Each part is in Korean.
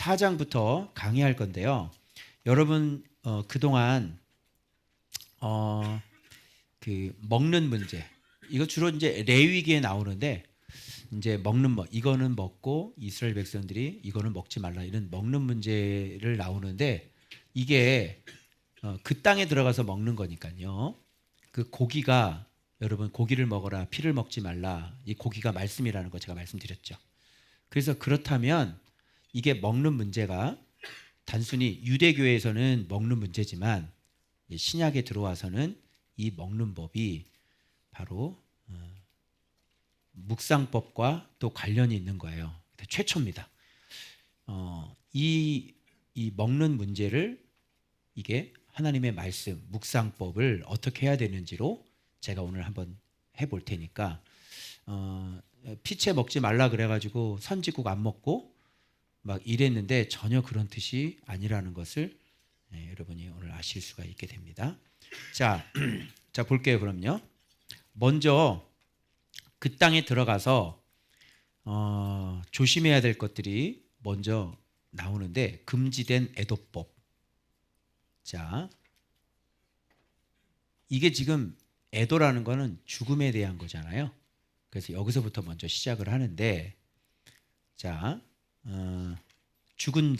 4장부터 강의할 건데요. 여러분 그동안 그 먹는 문제, 이거 주로 이제 레위기에 나오는데, 이제 먹는 이거는 먹고 이스라엘 백성들이 이거는 먹지 말라, 이런 먹는 문제를 나오는데, 이게 그 땅에 들어가서 먹는 거니까요. 그 고기가, 여러분 고기를 먹어라 피를 먹지 말라, 이 고기가 말씀이라는 거 제가 말씀드렸죠. 그래서 그렇다면 이게 먹는 문제가 단순히 유대교에서는 먹는 문제지만 신약에 들어와서는 이 먹는 법이 바로 묵상법과 또 관련이 있는 거예요. 최초입니다. 이 먹는 문제를, 이게 하나님의 말씀, 묵상법을 어떻게 해야 되는지로 제가 오늘 한번 해볼 테니까, 피채 먹지 말라 그래가지고 선지국 안 먹고 막 이랬는데 전혀 그런 뜻이 아니라는 것을 여러분이 오늘 아실 수가 있게 됩니다. 자, 자 볼게요. 그럼요. 먼저 그 땅에 들어가서 조심해야 될 것들이 먼저 나오는데, 금지된 애도법. 자, 이게 지금 애도라는 거는 죽음에 대한 거잖아요. 그래서 여기서부터 먼저 시작을 하는데, 자, 죽은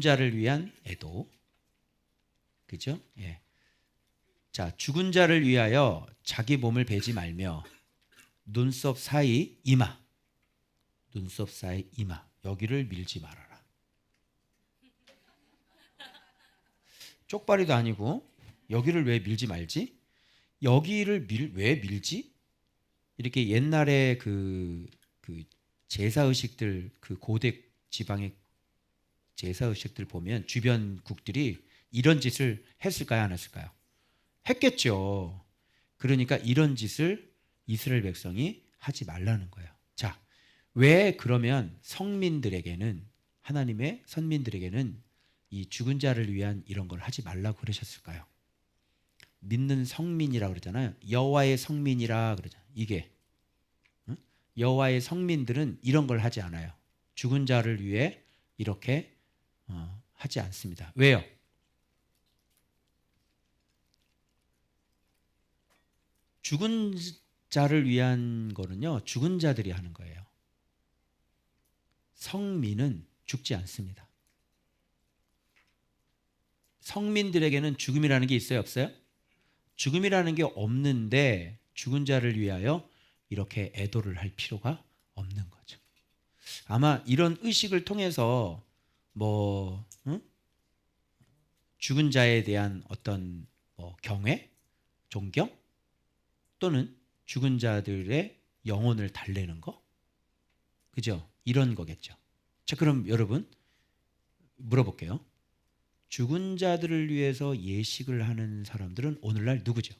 자를 위한 애도, 그죠? 예. 자, 죽은 자를 위하여 자기 몸을 베지 말며 눈썹 사이 이마, 눈썹 사이 이마, 여기를 밀지 말아라. 쪽발이도 아니고 여기를 왜 밀지 말지? 여기를 왜 밀지? 이렇게 옛날에 그 제사의식들, 그 고대 지방의 제사의식들 보면 주변 국들이 이런 짓을 했을까요, 안 했을까요? 했겠죠. 그러니까 이런 짓을 이스라엘 백성이 하지 말라는 거예요. 자, 왜 그러면 성민들에게는, 하나님의 선민들에게는 이 죽은 자를 위한 이런 걸 하지 말라고 그러셨을까요? 믿는 성민이라고 그러잖아요. 여호와의 성민이라 그러잖아요. 이게 여호와의 성민들은 이런 걸 하지 않아요. 죽은 자를 위해 이렇게 하지 않습니다. 왜요? 죽은 자를 위한 거는요, 죽은 자들이 하는 거예요. 성민은 죽지 않습니다. 성민들에게는 죽음이라는 게 있어요, 없어요? 죽음이라는 게 없는데 죽은 자를 위하여 이렇게 애도를 할 필요가 없는 거죠. 아마 이런 의식을 통해서 죽은 자에 대한 어떤 경외, 존경, 또는 죽은 자들의 영혼을 달래는 거, 그죠? 이런 거겠죠. 자, 그럼 여러분 물어볼게요. 죽은 자들을 위해서 예식을 하는 사람들은 오늘날 누구죠?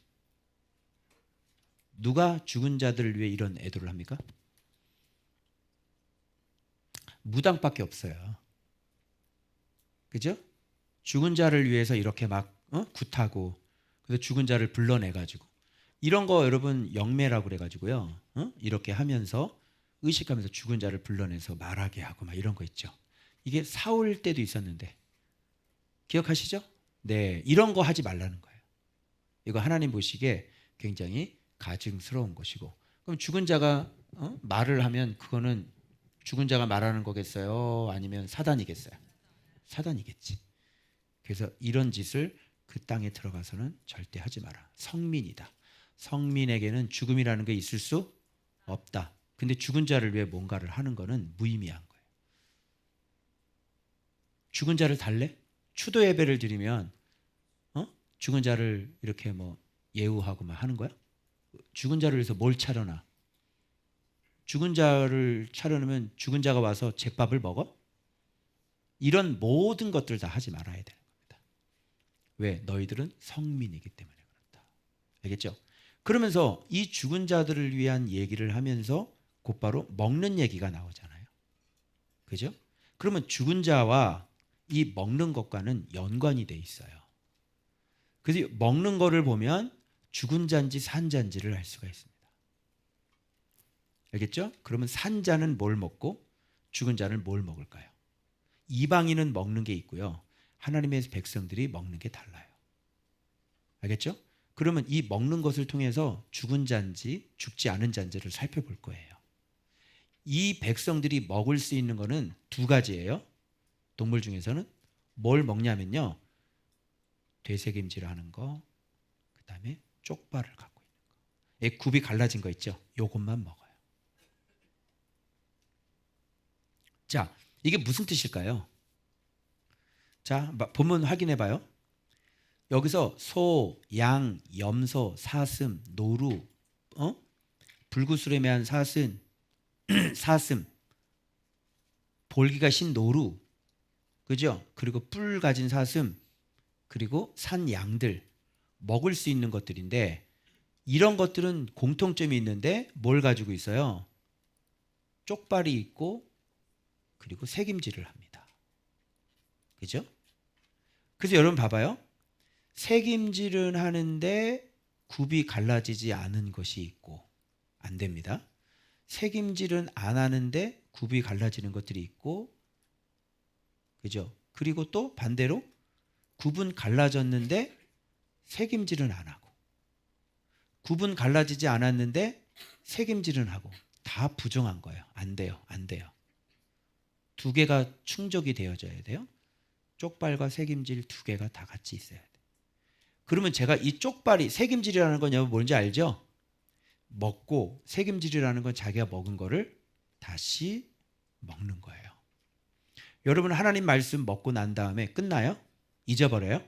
누가 죽은 자들을 위해 이런 애도를 합니까? 무당밖에 없어요. 그죠? 죽은 자를 위해서 이렇게 막 굿하고, 그래서 죽은 자를 불러내가지고, 이런 거 여러분 영매라고 그래가지고요, 이렇게 하면서 의식하면서 죽은 자를 불러내서 말하게 하고 막 이런 거 있죠. 이게 사울 때도 있었는데 기억하시죠? 네, 이런 거 하지 말라는 거예요. 이거 하나님 보시기에 굉장히 가증스러운 것이고, 그럼 죽은 자가 말을 하면 그거는 죽은 자가 말하는 거겠어요? 아니면 사단이겠어요? 사단이겠지. 그래서 이런 짓을 그 땅에 들어가서는 절대 하지 마라. 성민이다. 성민에게는 죽음이라는 게 있을 수 없다. 근데 죽은 자를 위해 뭔가를 하는 거는 무의미한 거예요. 죽은 자를 달래? 추도 예배를 드리면 죽은 자를 이렇게 예우하고 막 하는 거야? 죽은 자를 위해서 뭘 차려놔? 죽은 자를 차려놓으면 죽은 자가 와서 제밥을 먹어? 이런 모든 것들 다 하지 말아야 되는 겁니다. 왜? 너희들은 성민이기 때문에 그렇다. 알겠죠? 그러면서 이 죽은 자들을 위한 얘기를 하면서 곧바로 먹는 얘기가 나오잖아요. 그죠? 그러면 죽은 자와 이 먹는 것과는 연관이 돼 있어요. 그래서 먹는 거를 보면 죽은 자인지 산 자인지를 알 수가 있습니다. 알겠죠? 그러면 산 자는 뭘 먹고 죽은 자는 뭘 먹을까요? 이방인은 먹는 게 있고요. 하나님의 백성들이 먹는 게 달라요. 알겠죠? 그러면 이 먹는 것을 통해서 죽은 자인지 죽지 않은 자인지를 살펴볼 거예요. 이 백성들이 먹을 수 있는 거는 두 가지예요. 동물 중에서는 뭘 먹냐면요. 되새김질 하는 거, 그 다음에 쪽발을 갖고 있는 거. 이 굽이 갈라진 거 있죠? 요것만 먹어요. 자, 이게 무슨 뜻일까요? 자, 본문 확인해 봐요. 여기서 소, 양, 염소, 사슴, 노루, 불구슬에 매한 사슴, 볼기가 신 노루, 그죠? 그리고 뿔 가진 사슴, 그리고 산 양들, 먹을 수 있는 것들인데 이런 것들은 공통점이 있는데 뭘 가지고 있어요? 쪽발이 있고 그리고 새김질을 합니다. 그죠? 그래서 여러분 봐봐요. 새김질은 하는데 굽이 갈라지지 않은 것이 있고 안 됩니다. 새김질은 안 하는데 굽이 갈라지는 것들이 있고, 그죠? 그리고 또 반대로 굽은 갈라졌는데 새김질은 안 하고, 굽은 갈라지지 않았는데 새김질은 하고, 다 부정한 거예요. 안 돼요. 안 돼요. 두 개가 충족이 되어져야 돼요. 쪽발과 새김질 두 개가 다 같이 있어야 돼요. 그러면 제가 이 쪽발이, 새김질이라는 건 여러분 뭔지 알죠? 먹고, 새김질이라는 건 자기가 먹은 거를 다시 먹는 거예요. 여러분 하나님 말씀 먹고 난 다음에 끝나요? 잊어버려요?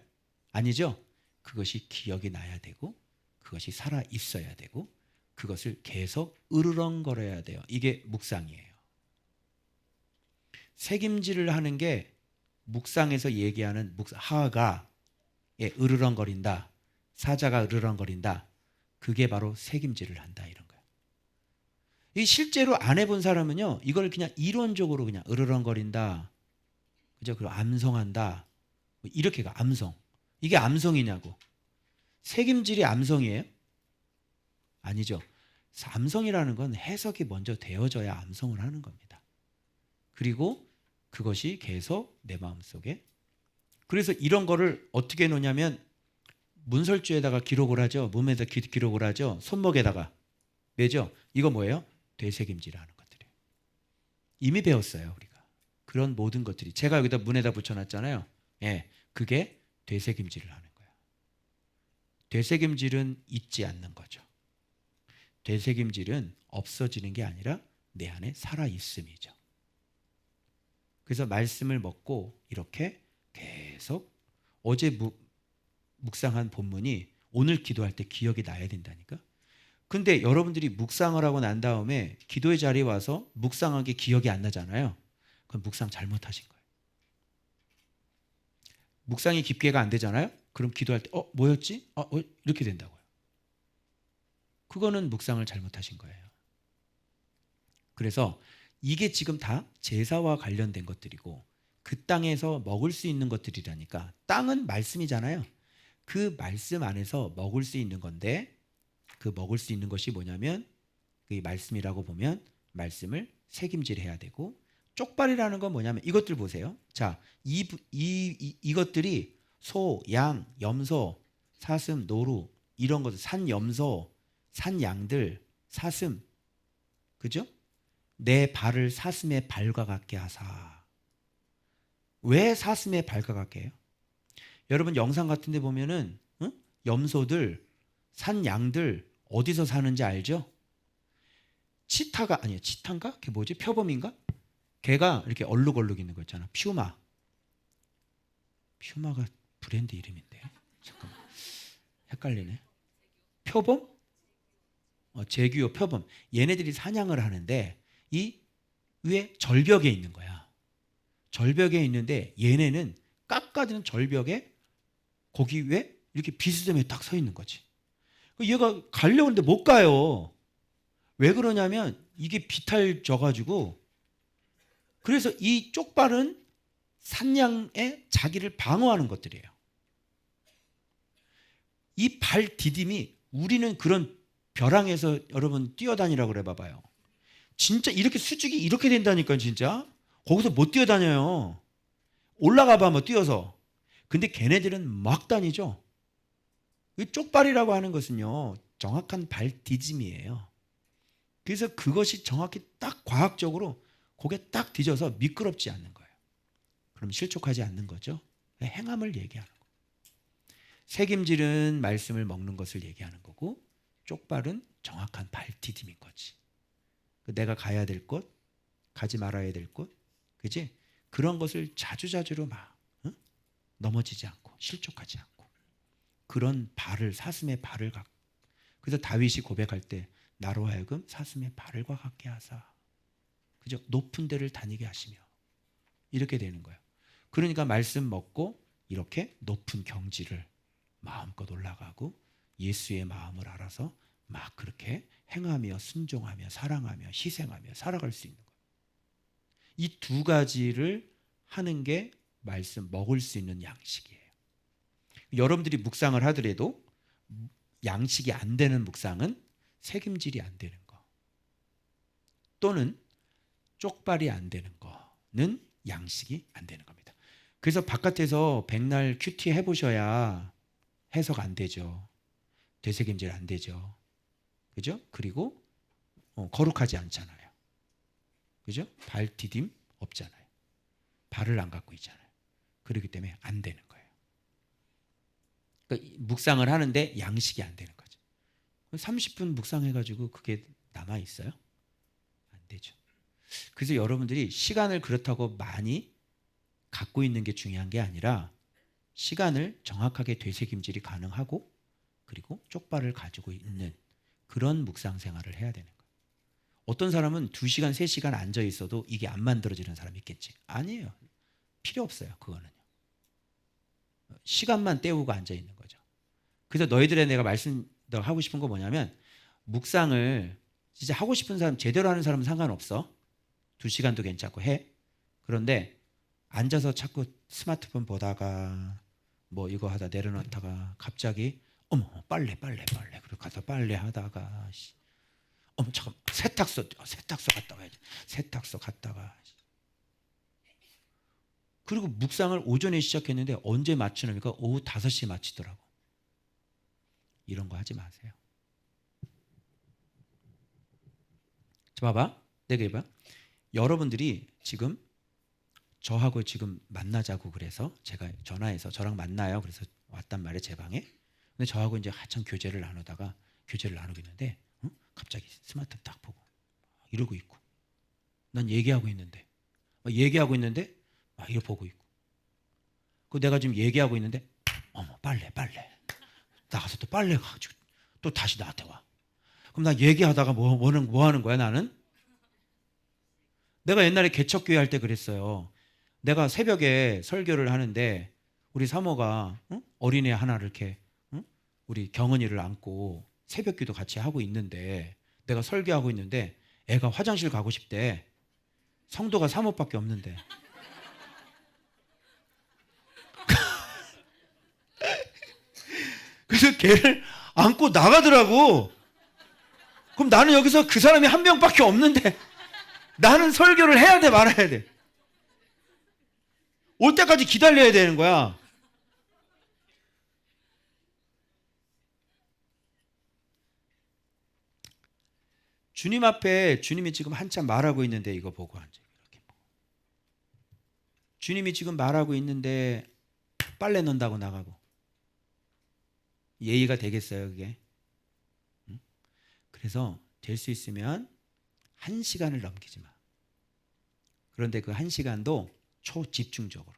아니죠? 그것이 기억이 나야 되고 그것이 살아 있어야 되고 그것을 계속 으르렁거려야 돼요. 이게 묵상이에요. 새김질을 하는 게 묵상에서 얘기하는 하가 으르렁거린다, 사자가 으르렁거린다, 그게 바로 새김질을 한다 이런 거예요. 이 실제로 안 해본 사람은요, 이걸 그냥 이론적으로 그냥 으르렁거린다, 그죠? 그리고 암송한다, 이렇게 가. 암송. 이게 암송이냐고. 새김질이 암송이에요? 아니죠. 암송이라는 건 해석이 먼저 되어져야 암송을 하는 겁니다. 그리고 그것이 계속 내 마음속에. 그래서 이런 거를 어떻게 놓냐면 문설주에다가 기록을 하죠. 몸에다 기록을 하죠. 손목에다가. 왜죠? 이거 뭐예요? 되새김질하는 것들이에요. 이미 배웠어요, 우리가. 그런 모든 것들이. 제가 여기다 문에다 붙여놨잖아요. 예, 그게 되새김질을 하는 거예요. 되새김질은 잊지 않는 거죠. 되새김질은 없어지는 게 아니라 내 안에 살아있음이죠. 그래서 말씀을 먹고 이렇게 계속 어제 묵상한 본문이 오늘 기도할 때 기억이 나야 된다니까. 근데 여러분들이 묵상을 하고 난 다음에 기도의 자리에 와서 묵상한 게 기억이 안 나잖아요. 그럼 묵상 잘못하신 거예요. 묵상이 깊게가 안 되잖아요. 그럼 기도할 때 뭐였지? 이렇게 된다고요. 그거는 묵상을 잘못하신 거예요. 그래서 이게 지금 다 제사와 관련된 것들이고 그 땅에서 먹을 수 있는 것들이라니까. 땅은 말씀이잖아요. 그 말씀 안에서 먹을 수 있는 건데 그 먹을 수 있는 것이 뭐냐면 그 말씀이라고 보면 말씀을 새김질해야 되고, 쪽발이라는 건 뭐냐면 이것들 보세요. 자, 이것들이 소, 양, 염소, 사슴, 노루 이런 것들, 산 염소, 산 양들, 사슴, 그죠? 내 발을 사슴의 발과 같게 하사. 왜 사슴의 발과 같게 해요? 여러분 영상 같은 데 보면은 염소들, 산 양들 어디서 사는지 알죠? 치타가 아니에요. 치타인가? 그게 뭐지? 표범인가? 걔가 이렇게 얼룩얼룩 있는 거 있잖아. 퓨마. 퓨마가 브랜드 이름인데요. 잠깐만. 헷갈리네. 표범? 제규어 표범. 얘네들이 사냥을 하는데 이 위에 절벽에 있는 거야. 절벽에 있는데 얘네는 깎아지는 절벽에 거기 위에 이렇게 비스듬하게 딱 서 있는 거지. 얘가 가려고 하는데 못 가요. 왜 그러냐면 이게 비탈져가지고. 그래서 이 쪽발은 산양의 자기를 방어하는 것들이에요. 이 발 디딤이, 우리는 그런 벼랑에서 여러분 뛰어다니라고 그래 봐봐요. 진짜 이렇게 수직이 이렇게 된다니까. 진짜 거기서 못 뛰어다녀요. 올라가 봐 뭐 뛰어서. 근데 걔네들은 막 다니죠. 이 쪽발이라고 하는 것은요, 정확한 발 디딤이에요. 그래서 그것이 정확히 딱 과학적으로 고개 딱 뒤져서 미끄럽지 않는 거예요. 그럼 실족하지 않는 거죠. 행함을 얘기하는 거예요. 책임질은 말씀을 먹는 것을 얘기하는 거고, 쪽발은 정확한 발 디딤인 거지. 내가 가야 될 곳, 가지 말아야 될 곳, 그지? 그런 것을 자주자주로 막 넘어지지 않고 실족하지 않고 그런 발을, 사슴의 발을 갖고. 그래서 다윗이 고백할 때 나로 하여금 사슴의 발과 같게 하사, 그죠? 높은 데를 다니게 하시며, 이렇게 되는 거예요. 그러니까 말씀 먹고 이렇게 높은 경지를 마음껏 올라가고 예수의 마음을 알아서 막 그렇게 행하며 순종하며 사랑하며 희생하며 살아갈 수 있는 거예요. 이 두 가지를 하는 게 말씀 먹을 수 있는 양식이에요. 여러분들이 묵상을 하더라도 양식이 안 되는 묵상은 책임질이 안 되는 거, 또는 쪽발이 안 되는 거는 양식이 안 되는 겁니다. 그래서 바깥에서 백날 큐티 해보셔야 해석 안 되죠. 되새김질 안 되죠. 그죠? 그리고 거룩하지 않잖아요. 그죠? 발 디딤 없잖아요. 발을 안 갖고 있잖아요. 그렇기 때문에 안 되는 거예요. 그러니까 묵상을 하는데 양식이 안 되는 거죠. 30분 묵상해가지고 그게 남아있어요? 안 되죠. 그래서 여러분들이 시간을 그렇다고 많이 갖고 있는 게 중요한 게 아니라 시간을 정확하게 되새김질이 가능하고 그리고 쪽발을 가지고 있는 그런 묵상 생활을 해야 되는 거예요. 어떤 사람은 2시간, 3시간 앉아 있어도 이게 안 만들어지는 사람이 있겠지. 아니에요. 필요 없어요. 그거는요. 시간만 때우고 앉아 있는 거죠. 그래서 너희들의 내가 하고 싶은 거 뭐냐면, 묵상을 진짜 하고 싶은 사람, 제대로 하는 사람은 상관없어. 2시간도 괜찮고 해. 그런데 앉아서 자꾸 스마트폰 보다가 뭐 이거 하다 내려놓다가 갑자기 어머 빨래 그리고 가서 빨래 하다가 어머 잠깐 세탁소 갔다 와야지. 세탁소 갔다가, 그리고 묵상을 오전에 시작했는데 언제 마치냐니까 오후 5시에 마치더라고. 이런 거 하지 마세요. 자, 봐봐. 내가 해봐. 여러분들이 지금 저하고 지금 만나자고 그래서 제가 전화해서 저랑 만나요. 그래서 왔단 말이에요, 제 방에. 근데 저하고 이제 한참 교제를 나누고 있는데 갑자기 스마트폰 딱 보고 이러고 있고, 난 얘기하고 있는데 막 이러 보고 있고, 그 내가 지금 얘기하고 있는데 어머 빨래 나가서 또 빨래 가지고 또 다시 나한테 와. 그럼 나 얘기하다가 뭐 하는 거야 나는? 내가 옛날에 개척교회 할 때 그랬어요. 내가 새벽에 설교를 하는데 우리 사모가 어린애 하나를 이렇게 우리 경은이를 안고 새벽기도 같이 하고 있는데, 내가 설교하고 있는데 애가 화장실 가고 싶대. 성도가 사모밖에 없는데. 그래서 걔를 안고 나가더라고. 그럼 나는 여기서 그 사람이 한 명밖에 없는데 나는 설교를 해야 돼 말아야 돼? 올 때까지 기다려야 되는 거야. 주님 앞에 주님이 지금 한참 말하고 있는데 이거 보고 앉아. 이렇게 보고. 주님이 지금 말하고 있는데 빨래 넣는다고 나가고. 예의가 되겠어요 그게? 그래서 될 수 있으면 1시간을 넘기지 마. 그런데 그 1시간도 초집중적으로.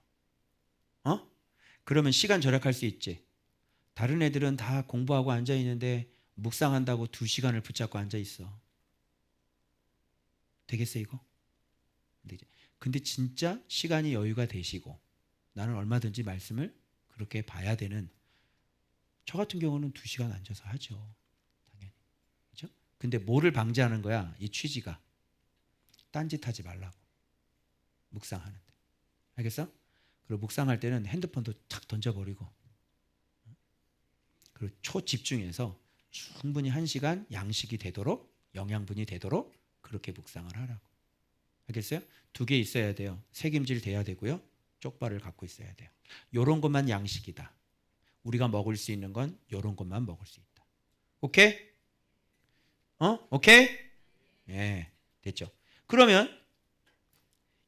그러면 시간 절약할 수 있지. 다른 애들은 다 공부하고 앉아 있는데 묵상한다고 2시간을 붙잡고 앉아 있어. 되겠어 이거? 근데 진짜 시간이 여유가 되시고 나는 얼마든지 말씀을 그렇게 봐야 되는, 저 같은 경우는 2시간 앉아서 하죠. 당연히. 그렇죠? 근데 뭐를 방지하는 거야? 이 취지가. 딴짓하지 말라고. 묵상하는데. 알겠어? 그리고 묵상할 때는 핸드폰도 탁 던져버리고, 그리고 초집중해서 충분히 1시간 양식이 되도록, 영양분이 되도록 그렇게 묵상을 하라고. 알겠어요? 2개 있어야 돼요. 책임질 돼야 되고요. 쪽발을 갖고 있어야 돼요. 요런 것만 양식이다. 우리가 먹을 수 있는 건 요런 것만 먹을 수 있다. 오케이? 오케이? 예, 됐죠. 그러면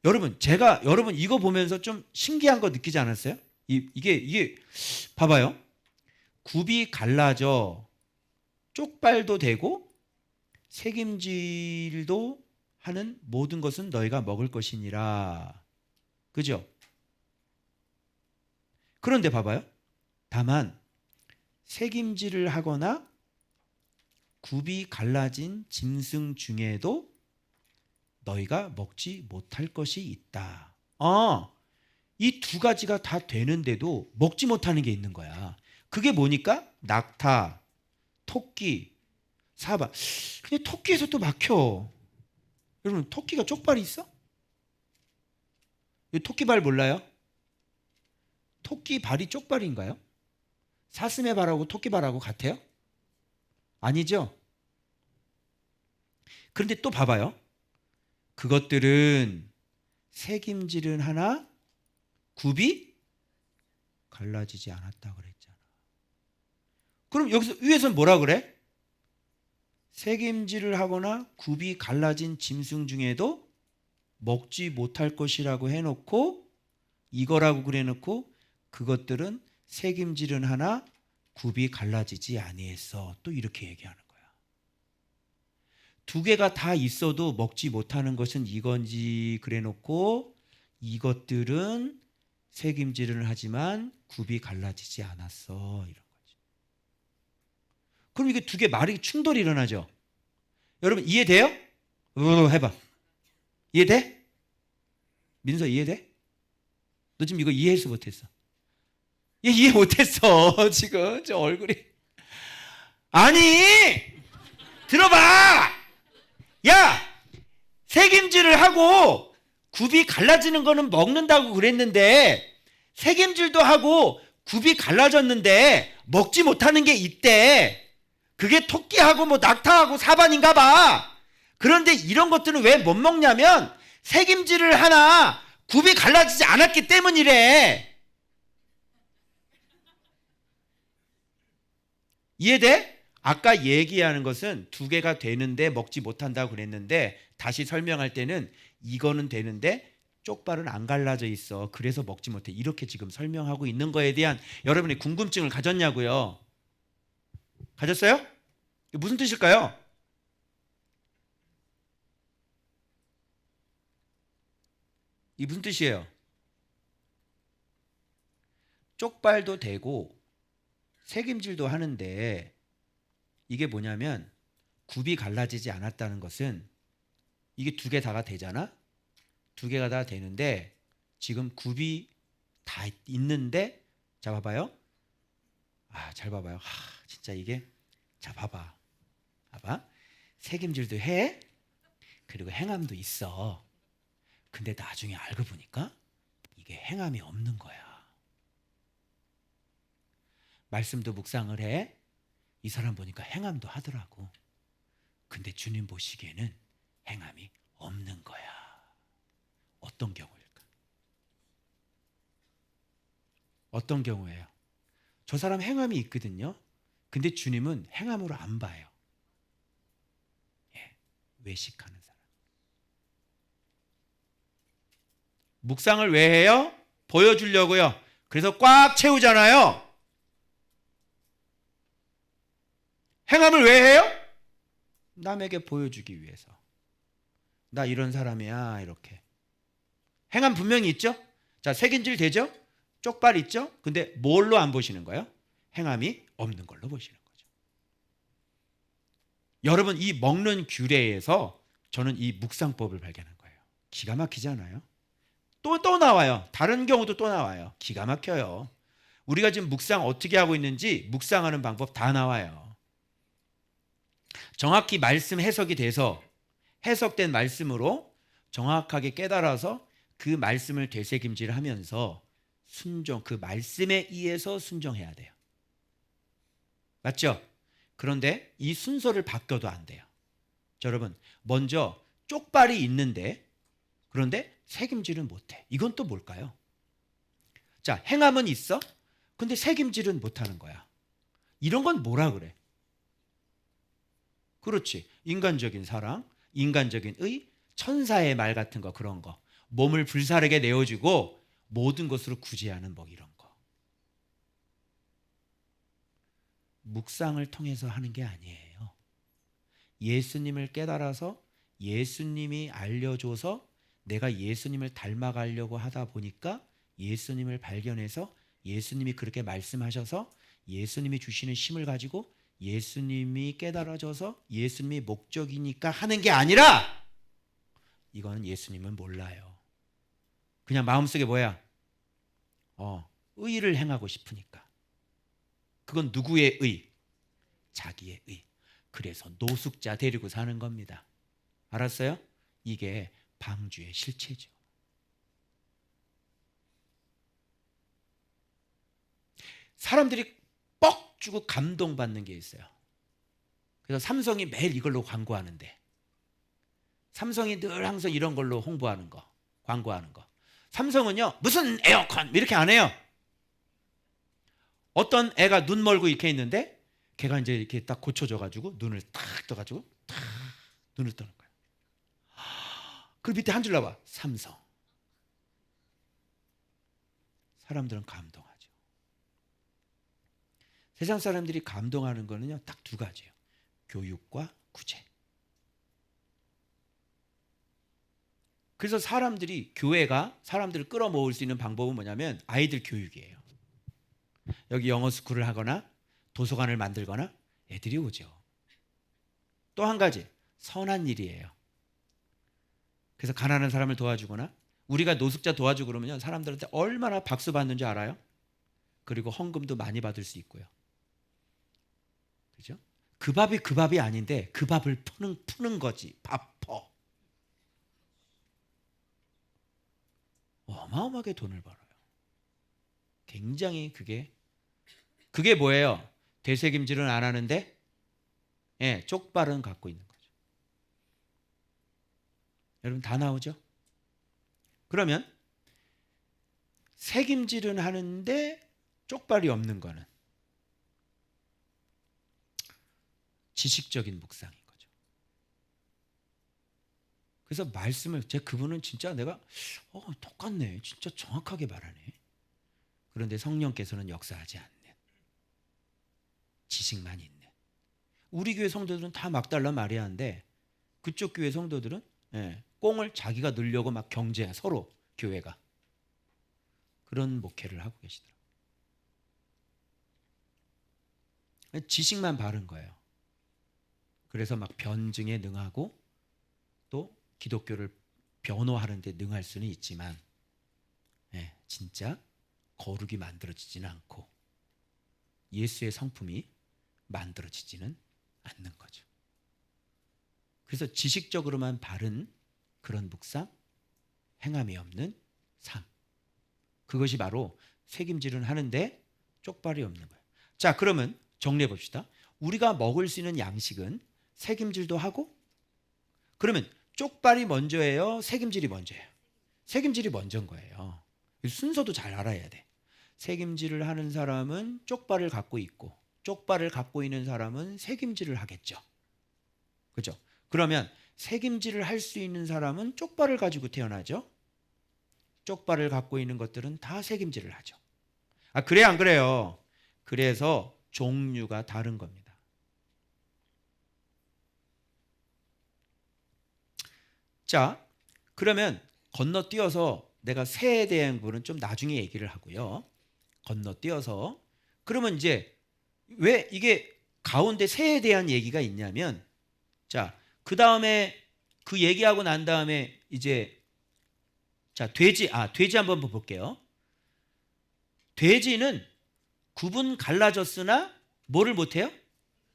여러분, 여러분 이거 보면서 좀 신기한 거 느끼지 않았어요? 이게 봐봐요. 굽이 갈라져 쪽발도 되고 책임질도 하는 모든 것은 너희가 먹을 것이니라. 그죠? 그런데 봐봐요. 다만 책임질을 하거나 굽이 갈라진 짐승 중에도 너희가 먹지 못할 것이 있다. 이 두 가지가 다 되는데도 먹지 못하는 게 있는 거야. 그게 뭐니까? 낙타, 토끼, 사바. 근데 토끼에서 또 막혀. 여러분, 토끼가 쪽발이 있어? 토끼 발 몰라요? 토끼 발이 쪽발인가요? 사슴의 발하고 토끼 발하고 같아요? 아니죠? 그런데 또 봐봐요. 그것들은 새김질은 하나 굽이 갈라지지 않았다 그랬잖아. 그럼 여기서 위에서는 뭐라 그래? 새김질을 하거나 굽이 갈라진 짐승 중에도 먹지 못할 것이라고 해놓고 이거라고 그래놓고 그것들은 새김질은 하나 굽이 갈라지지 아니했어. 또 이렇게 얘기하는 거야. 두 개가 다 있어도 먹지 못하는 것은 이건지 그래놓고 이것들은 새김질을 하지만 굽이 갈라지지 않았어. 이런 거지. 그럼 이게 두 개 말이 충돌이 일어나죠. 여러분 이해돼요? 해봐. 이해돼? 민서 이해돼? 너 지금 이거 이해했어 못했어? 얘 이해 못했어 지금 저 얼굴이. 아니 들어봐. 야 새김질을 하고 굽이 갈라지는 거는 먹는다고 그랬는데 새김질도 하고 굽이 갈라졌는데 먹지 못하는 게 있대. 그게 토끼하고 뭐 낙타하고 사반인가 봐. 그런데 이런 것들은 왜 못 먹냐면 새김질을 하나 굽이 갈라지지 않았기 때문이래. 이해돼? 아까 얘기하는 것은 두 개가 되는데 먹지 못한다고 그랬는데 다시 설명할 때는 이거는 되는데 쪽발은 안 갈라져 있어. 그래서 먹지 못해. 이렇게 지금 설명하고 있는 거에 대한 여러분이 궁금증을 가졌냐고요? 가졌어요? 무슨 뜻일까요? 이 무슨 뜻이에요? 쪽발도 되고 새김질도 하는데 이게 뭐냐면 굽이 갈라지지 않았다는 것은 이게 두 개 다가 되잖아? 두 개가 다 되는데 지금 굽이 다 있는데 자 봐봐요. 잘 봐봐요. 진짜 이게 자 봐봐. 새김질도 해. 그리고 행함도 있어. 근데 나중에 알고 보니까 이게 행함이 없는 거야. 말씀도 묵상을 해. 이 사람 보니까 행함도 하더라고. 근데 주님 보시기에는 행함이 없는 거야. 어떤 경우일까? 어떤 경우예요? 저 사람 행함이 있거든요. 근데 주님은 행함으로 안 봐요. 외식하는 사람. 묵상을 왜 해요? 보여주려고요. 그래서 꽉 채우잖아요. 행함을 왜 해요? 남에게 보여주기 위해서. 나 이런 사람이야 이렇게. 행함 분명히 있죠? 자, 새김질 되죠? 쪽발 있죠? 근데 뭘로 안 보시는 거예요? 행함이 없는 걸로 보시는 거죠. 여러분 이 먹는 규례에서 저는 이 묵상법을 발견한 거예요. 기가 막히지 않아요? 또 나와요. 다른 경우도 또 나와요. 기가 막혀요. 우리가 지금 묵상 어떻게 하고 있는지 묵상하는 방법 다 나와요. 정확히 말씀 해석이 돼서 해석된 말씀으로 정확하게 깨달아서 그 말씀을 되새김질하면서 순종, 그 말씀에 의해서 순종해야 돼요. 맞죠? 그런데 이 순서를 바꿔도 안 돼요. 자, 여러분 먼저 쪽발이 있는데 그런데 새김질은 못해. 이건 또 뭘까요? 자, 행함은 있어. 근데 책임질은 못하는 거야. 이런 건 뭐라 그래? 그렇지. 인간적인 사랑, 인간적인 의, 천사의 말 같은 거, 그런 거. 몸을 불사르게 내어주고 모든 것으로 구제하는 뭐 이런 거. 묵상을 통해서 하는 게 아니에요. 예수님을 깨달아서 예수님이 알려줘서 내가 예수님을 닮아가려고 하다 보니까 예수님을 발견해서 예수님이 그렇게 말씀하셔서 예수님이 주시는 힘을 가지고 예수님이 깨달아져서 예수님이 목적이니까 하는 게 아니라, 이거는 예수님은 몰라요. 그냥 마음속에 뭐야? 의를 행하고 싶으니까. 그건 누구의 의? 자기의 의. 그래서 노숙자 데리고 사는 겁니다. 알았어요? 이게 방주의 실체죠. 사람들이 뻑 주고 감동받는 게 있어요. 그래서 삼성이 매일 이걸로 광고하는데, 삼성이 늘 항상 이런 걸로 홍보하는 거, 광고하는 거. 삼성은요, 무슨 에어컨 이렇게 안 해요. 어떤 애가 눈 멀고 이렇게 있는데 걔가 이제 이렇게 딱 고쳐져가지고 눈을 탁 떠가지고 탁 눈을 떠는 거야. 그 밑에 한 줄 나와. 삼성. 사람들은 감동하죠. 세상 사람들이 감동하는 거는요, 딱 두 가지예요. 교육과 구제. 그래서 사람들이, 교회가 사람들을 끌어모을 수 있는 방법은 뭐냐면 아이들 교육이에요. 여기 영어 스쿨을 하거나 도서관을 만들거나 애들이 오죠. 또 한 가지, 선한 일이에요. 그래서 가난한 사람을 도와주거나 우리가 노숙자 도와주고 그러면 사람들한테 얼마나 박수 받는지 알아요? 그리고 헌금도 많이 받을 수 있고요. 그죠? 그 밥이 아닌데 그 밥을 푸는 거지. 밥퍼. 어마어마하게 돈을 벌어요. 굉장히 그게 뭐예요? 되새김질은 안 하는데 쪽발은 갖고 있는 거죠. 여러분 다 나오죠? 그러면 새김질은 하는데 쪽발이 없는 거는 지식적인 묵상인 거죠. 그래서 말씀을, 그분은 진짜 내가 똑같네, 진짜 정확하게 말하네. 그런데 성령께서는 역사하지 않는, 지식만 있는. 우리 교회 성도들은 다 막달라 마리아인데 그쪽 교회 성도들은 꽁을 자기가 늘려고 막 경쟁해, 서로 교회가. 그런 목회를 하고 계시더라고요. 지식만 바른 거예요. 그래서 막 변증에 능하고 또 기독교를 변호하는 데 능할 수는 있지만 진짜 거룩이 만들어지지는 않고 예수의 성품이 만들어지지는 않는 거죠. 그래서 지식적으로만 바른 그런 묵상, 행함이 없는 삶, 그것이 바로 새김질은 하는데 쪽발이 없는 거예요. 자, 그러면 정리해 봅시다. 우리가 먹을 수 있는 양식은 새김질도 하고, 그러면 쪽발이 먼저예요? 새김질이 먼저예요? 새김질이 먼저인 거예요. 순서도 잘 알아야 돼. 새김질을 하는 사람은 쪽발을 갖고 있고, 쪽발을 갖고 있는 사람은 새김질을 하겠죠. 그렇죠? 그러면 새김질을 할 수 있는 사람은 쪽발을 가지고 태어나죠. 쪽발을 갖고 있는 것들은 다 새김질을 하죠. 그래 안 그래요? 그래서 종류가 다른 겁니다. 자, 그러면 건너뛰어서 내가 새에 대한 부분은 좀 나중에 얘기를 하고요. 건너뛰어서, 그러면 이제 왜 이게 가운데 새에 대한 얘기가 있냐면, 자, 그 다음에 그 얘기하고 난 다음에 이제 자, 돼지 한번 볼게요. 돼지는 구분 갈라졌으나 뭐를 못해요?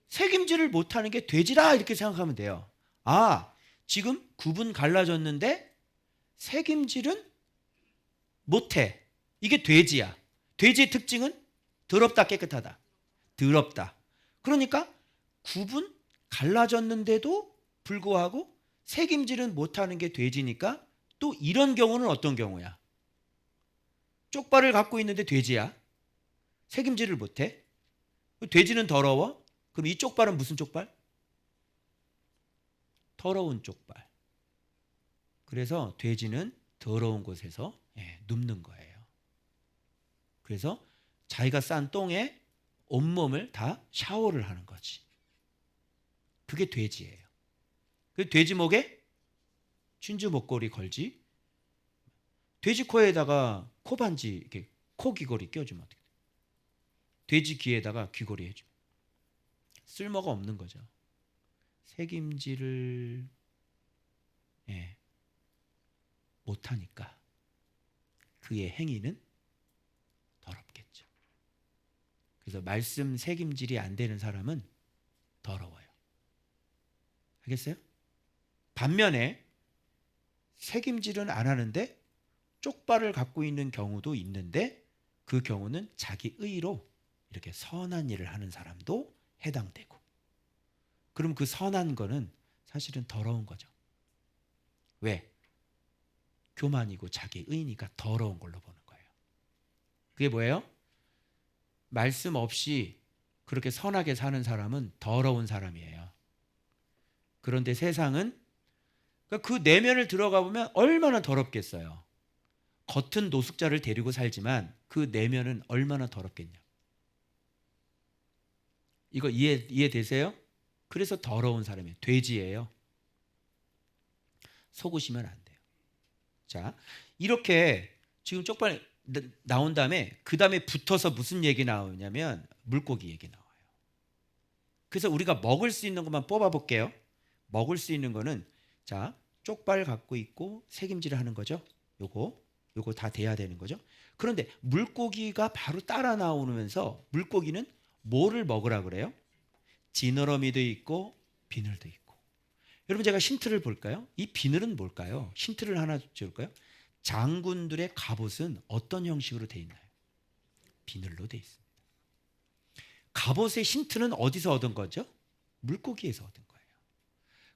새김질을 못하는 게 돼지라, 이렇게 생각하면 돼요. 지금 구분 갈라졌는데 새김질은 못해. 이게 돼지야. 돼지의 특징은 더럽다, 깨끗하다. 더럽다. 그러니까 구분 갈라졌는데도 불구하고 새김질은 못하는 게 돼지니까, 또 이런 경우는 어떤 경우야? 쪽발을 갖고 있는데 돼지야. 책임질을 못해. 돼지는 더러워. 그럼 이 쪽발은 무슨 쪽발? 더러운 쪽발. 그래서 돼지는 더러운 곳에서 눕는 거예요. 그래서 자기가 싼 똥에 온몸을 다 샤워를 하는 거지. 그게 돼지예요. 그 돼지 목에 진주 목걸이 걸지. 돼지 코에다가 코반지, 이렇게 코 귀걸이 껴주면 어떻게 돼? 돼지 귀에다가 귀걸이 해주면 쓸모가 없는 거죠. 책임질을 못하니까 그의 행위는 더럽겠죠. 그래서 말씀 책임질이 안 되는 사람은 더러워요. 알겠어요? 반면에 책임질은 안 하는데 쪽발을 갖고 있는 경우도 있는데 그 경우는 자기 의로 이렇게 선한 일을 하는 사람도 해당되고, 그럼 그 선한 거는 사실은 더러운 거죠. 왜? 교만이고 자기 의니까 더러운 걸로 보는 거예요. 그게 뭐예요? 말씀 없이 그렇게 선하게 사는 사람은 더러운 사람이에요. 그런데 세상은 그 내면을 들어가 보면 얼마나 더럽겠어요. 겉은 노숙자를 데리고 살지만 그 내면은 얼마나 더럽겠냐. 이거 이해되세요? 그래서 더러운 사람이에요. 돼지예요. 속으시면 안 돼요. 자, 이렇게 지금 쪽발 나온 다음에 그 다음에 붙어서 무슨 얘기 나오냐면 물고기 얘기 나와요. 그래서 우리가 먹을 수 있는 것만 뽑아 볼게요. 먹을 수 있는 거는 자, 쪽발 갖고 있고 책임질을 하는 거죠. 요거 다 돼야 되는 거죠. 그런데 물고기가 바로 따라 나오면서 물고기는 뭐를 먹으라 그래요? 지느러미도 있고 비늘도 있고. 여러분 제가 힌트를 볼까요? 이 비늘은 뭘까요? 힌트를 하나 줄까요? 장군들의 갑옷은 어떤 형식으로 돼 있나요? 비늘로 돼 있습니다. 갑옷의 힌트는 어디서 얻은 거죠? 물고기에서 얻은 거예요.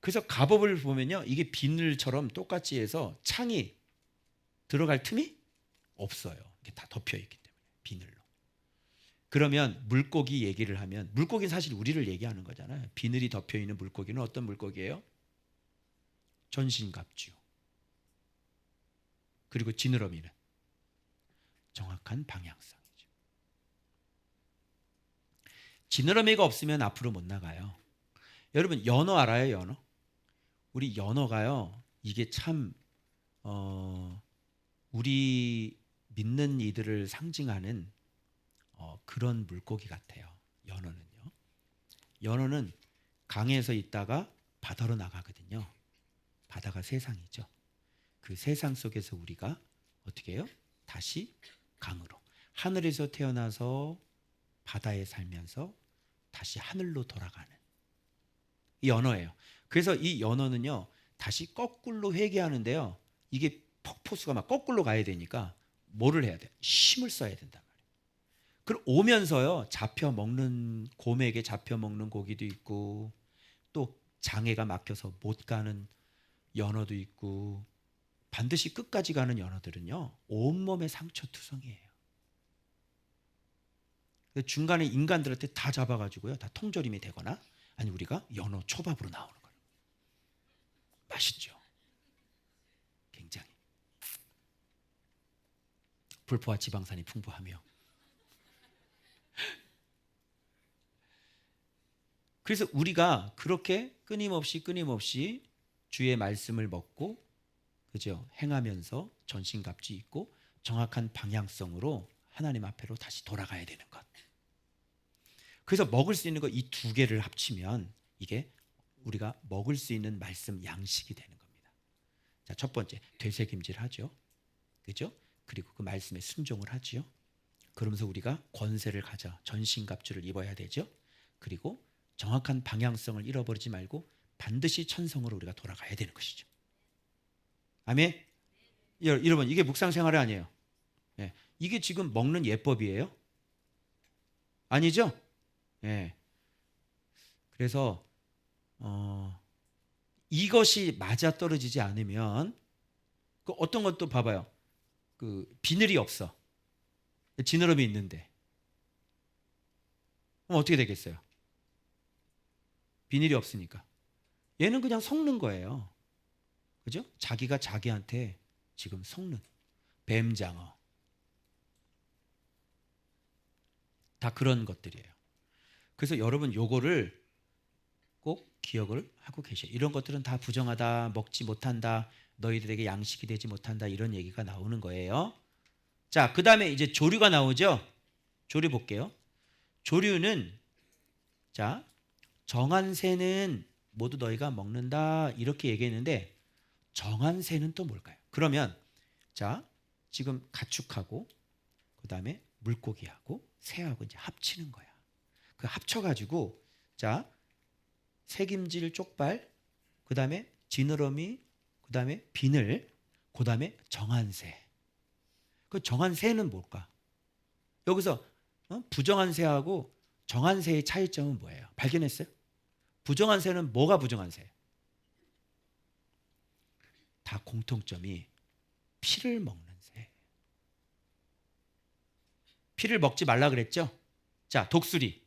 그래서 갑옷을 보면요, 이게 비늘처럼 똑같이 해서 창이 들어갈 틈이 없어요. 이게 다 덮여 있기 때문에 비늘로. 그러면 물고기 얘기를 하면 물고기는 사실 우리를 얘기하는 거잖아요. 비늘이 덮여 있는 물고기는 어떤 물고기예요? 전신갑주. 그리고 지느러미는 정확한 방향성이죠. 지느러미가 없으면 앞으로 못 나가요. 여러분 연어 알아요? 연어? 우리 연어가요, 이게 참 우리 믿는 이들을 상징하는 그런 물고기 같아요. 연어는요. 연어는 강에서 있다가 바다로 나가거든요. 바다가 세상이죠. 그 세상 속에서 우리가 어떻게 해요? 다시 강으로. 하늘에서 태어나서 바다에 살면서 다시 하늘로 돌아가는 이 연어예요. 그래서 이 연어는요, 다시 거꾸로 회귀하는데요, 이게 폭포수가 막 거꾸로 가야 되니까 뭐를 해야 돼요? 힘을 써야 된단 말이에요. 그럼 오면서요, 잡혀 먹는, 곰에게 잡혀 먹는 고기도 있고, 또 장애가 막혀서 못 가는 연어도 있고, 반드시 끝까지 가는 연어들은요, 온몸에 상처투성이에요. 중간에 인간들한테 다 잡아가지고요, 다 통조림이 되거나, 아니 우리가 연어 초밥으로 나오는 거예요. 맛있죠? 굉장히 불포화 지방산이 풍부하며. 그래서 우리가 그렇게 끊임없이 주의 말씀을 먹고, 그죠? 행하면서 전신갑주 입고 정확한 방향성으로 하나님 앞으로 다시 돌아가야 되는 것. 그래서 먹을 수 있는 거 이 두 개를 합치면 이게 우리가 먹을 수 있는 말씀 양식이 되는 겁니다. 자, 첫 번째 되새김질 하죠. 그죠? 그리고 그 말씀에 순종을 하지요. 그러면서 우리가 권세를 가져 전신갑주를 입어야 되죠. 그리고 정확한 방향성을 잃어버리지 말고 반드시 천성으로 우리가 돌아가야 되는 것이죠. 아멘. 여러분 이게 묵상생활이 아니에요. 예. 이게 지금 먹는 예법이에요? 아니죠? 예. 그래서 이것이 맞아 떨어지지 않으면 그 어떤 것도 봐봐요. 그 비늘이 없어. 지느러미 있는데. 그럼 어떻게 되겠어요? 비닐이 없으니까. 얘는 그냥 속는 거예요. 그죠? 자기가 자기한테 지금 속는 뱀장어. 다 그런 것들이에요. 그래서 여러분 요거를 꼭 기억을 하고 계셔요. 이런 것들은 다 부정하다, 먹지 못한다, 너희들에게 양식이 되지 못한다, 이런 얘기가 나오는 거예요. 자, 그 다음에 이제 조류가 나오죠. 조류 볼게요. 조류는 자, 정한 새는 모두 너희가 먹는다 이렇게 얘기했는데, 정한 새는 또 뭘까요? 그러면 자, 지금 가축하고 그 다음에 물고기하고 새하고 이제 합치는 거야. 그 합쳐가지고 자, 새김질 쪽발, 그 다음에 지느러미, 그 다음에 비늘, 그 다음에 정한 새. 그 정한 새는 뭘까? 여기서 부정한 새하고 정한 새의 차이점은 뭐예요? 발견했어요? 부정한 새는 뭐가 부정한 새? 다 공통점이 피를 먹는 새. 피를 먹지 말라 그랬죠? 자, 독수리.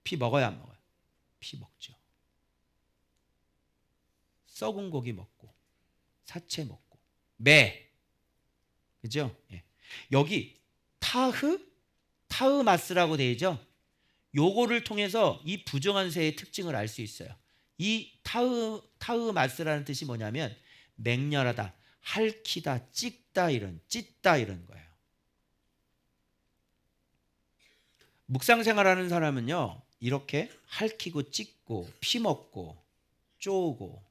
피 먹어야 안 먹어요? 피 먹죠. 썩은 고기 먹고 사체 먹고 매. 그죠? 예. 여기 타흐마스라고 되어 있죠? 요거를 통해서 이 부정한 새의 특징을 알 수 있어요. 이 타흐마스라는 뜻이 뭐냐면 맹렬하다, 핥히다, 찢다 이런 거예요. 묵상 생활하는 사람은요, 이렇게 핥히고 찢고 피 먹고 쪼고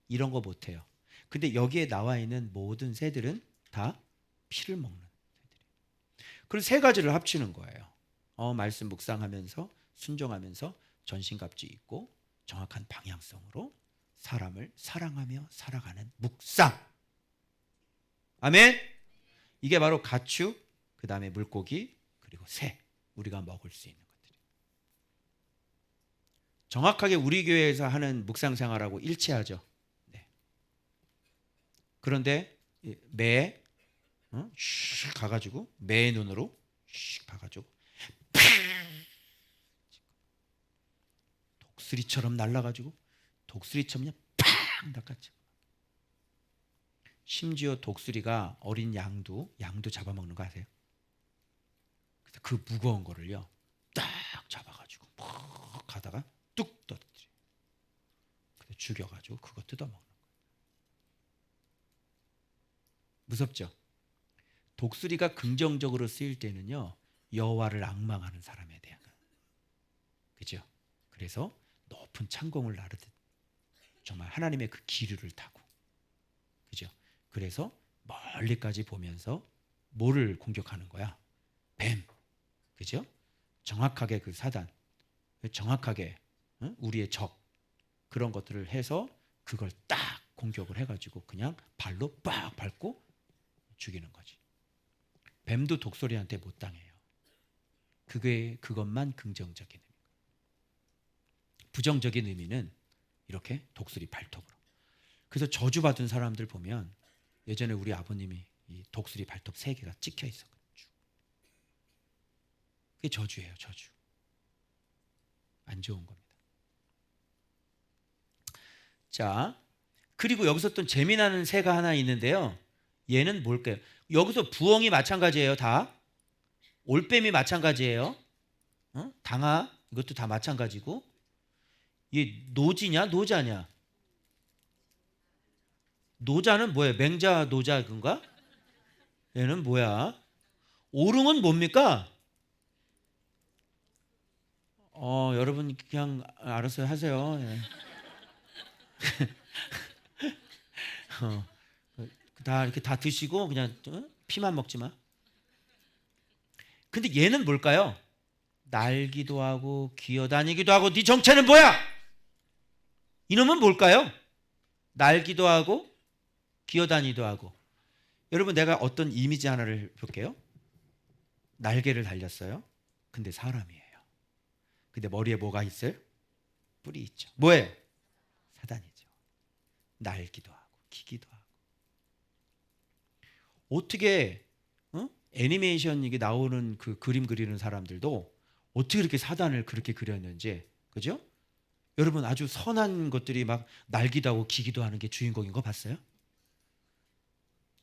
이런 거 못해요. 근데 여기에 나와 있는 모든 새들은 다 피를 먹는 새들이에요. 그래서 세 가지를 합치는 거예요. 말씀 묵상하면서 순종하면서 전신갑주 입고 정확한 방향성으로 사람을 사랑하며 살아가는 묵상. 아멘. 이게 바로 가축, 그 다음에 물고기, 그리고 새, 우리가 먹을 수 있는 것들이에요. 정확하게 우리 교회에서 하는 묵상 생활하고 일치하죠. 네. 그런데 매 가가지고 매의 눈으로 가가지고 독수리처럼 날라가지고 독수리처럼 그냥 팍 낚았죠. 심지어 독수리가 어린 양도 잡아먹는 거 아세요? 그래서 그 무거운 거를요 딱 잡아가지고 막 가다가 뚝 떨어뜨려. 그래서 죽여가지고 그거 뜯어먹는 거예요. 무섭죠? 독수리가 긍정적으로 쓰일 때는요 여호와를 앙망하는 사람에 대한, 그죠? 그래서 높은 창공을 나르듯 정말 하나님의 그 기류를 타고, 그죠? 그래서 멀리까지 보면서 뭐를 공격하는 거야? 뱀, 그죠? 정확하게 그 사단, 정확하게 우리의 적, 그런 것들을 해서 그걸 딱 공격을 해가지고 그냥 발로 빡 밟고 죽이는 거지. 뱀도 독수리한테 못 당해요. 그것만 긍정적인 의미. 부정적인 의미는 이렇게 독수리 발톱으로. 그래서 저주받은 사람들 보면 예전에 우리 아버님이 이 독수리 발톱 3개가 찍혀 있었거든요. 그게 저주예요, 저주. 안 좋은 겁니다. 자, 그리고 여기서 또 재미나는 새가 하나 있는데요. 얘는 뭘까요? 여기서 부엉이 마찬가지예요, 다. 올빼미 마찬가지예요. 당아 이것도 다 마찬가지고. 얘 노지냐, 노자냐? 노자는 뭐예요? 맹자 노자 그건가? 얘는 뭐야? 오름은 뭡니까? 여러분 그냥 알아서 하세요. 예. 다 이렇게 다 드시고 그냥 피만 먹지 마. 근데 얘는 뭘까요? 날기도 하고 기어다니기도 하고. 네 정체는 뭐야? 이놈은 뭘까요? 날기도 하고 기어다니기도 하고. 여러분 내가 어떤 이미지 하나를 볼게요. 날개를 달렸어요. 근데 사람이에요. 근데 머리에 뭐가 있어요? 뿔이 있죠. 뭐예요? 사단이죠. 날기도 하고 기기도 하고. 어떻게 애니메이션 이게 나오는 그 그림 그리는 사람들도 어떻게 그렇게 사단을 그렇게 그렸는지, 그죠? 여러분 아주 선한 것들이 막 날기도 하고 기기도 하는 게 주인공인 거 봤어요?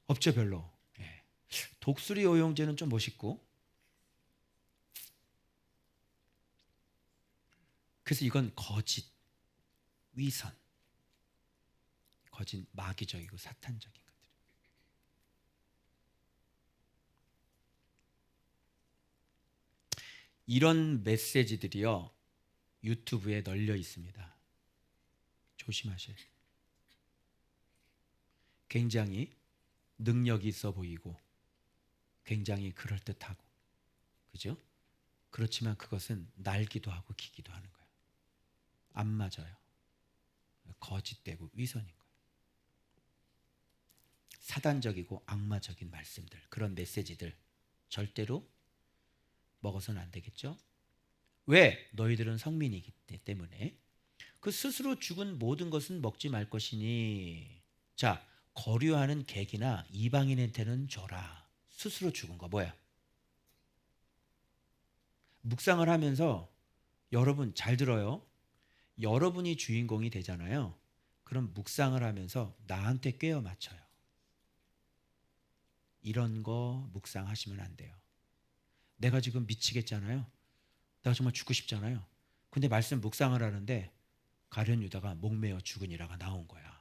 없죠, 별로. 예. 독수리 오용제는 좀 멋있고, 그래서 이건 거짓, 위선, 거짓, 마귀적이고 사탄적인 것들. 이런 메시지들이요 유튜브에 널려 있습니다. 조심하셔야 돼요. 굉장히 능력이 있어 보이고 굉장히 그럴듯하고, 그죠? 그렇지만 그것은 날기도 하고 기기도 하는 거예요. 안 맞아요. 거짓되고 위선인 거예요. 사단적이고 악마적인 말씀들, 그런 메시지들 절대로 먹어서는 안 되겠죠? 왜? 너희들은 성민이기 때문에. 그 스스로 죽은 모든 것은 먹지 말 것이니. 자, 거류하는 객이나 이방인한테는 줘라. 스스로 죽은 거 뭐야? 묵상을 하면서 여러분 잘 들어요. 여러분이 주인공이 되잖아요. 그럼 묵상을 하면서 나한테 꿰어 맞춰요. 이런 거 묵상하시면 안 돼요. 내가 지금 미치겠잖아요. 내가 정말 죽고 싶잖아요. 근데 말씀 묵상을 하는데 가룟 유다가 목매어 죽으니라가 나온 거야.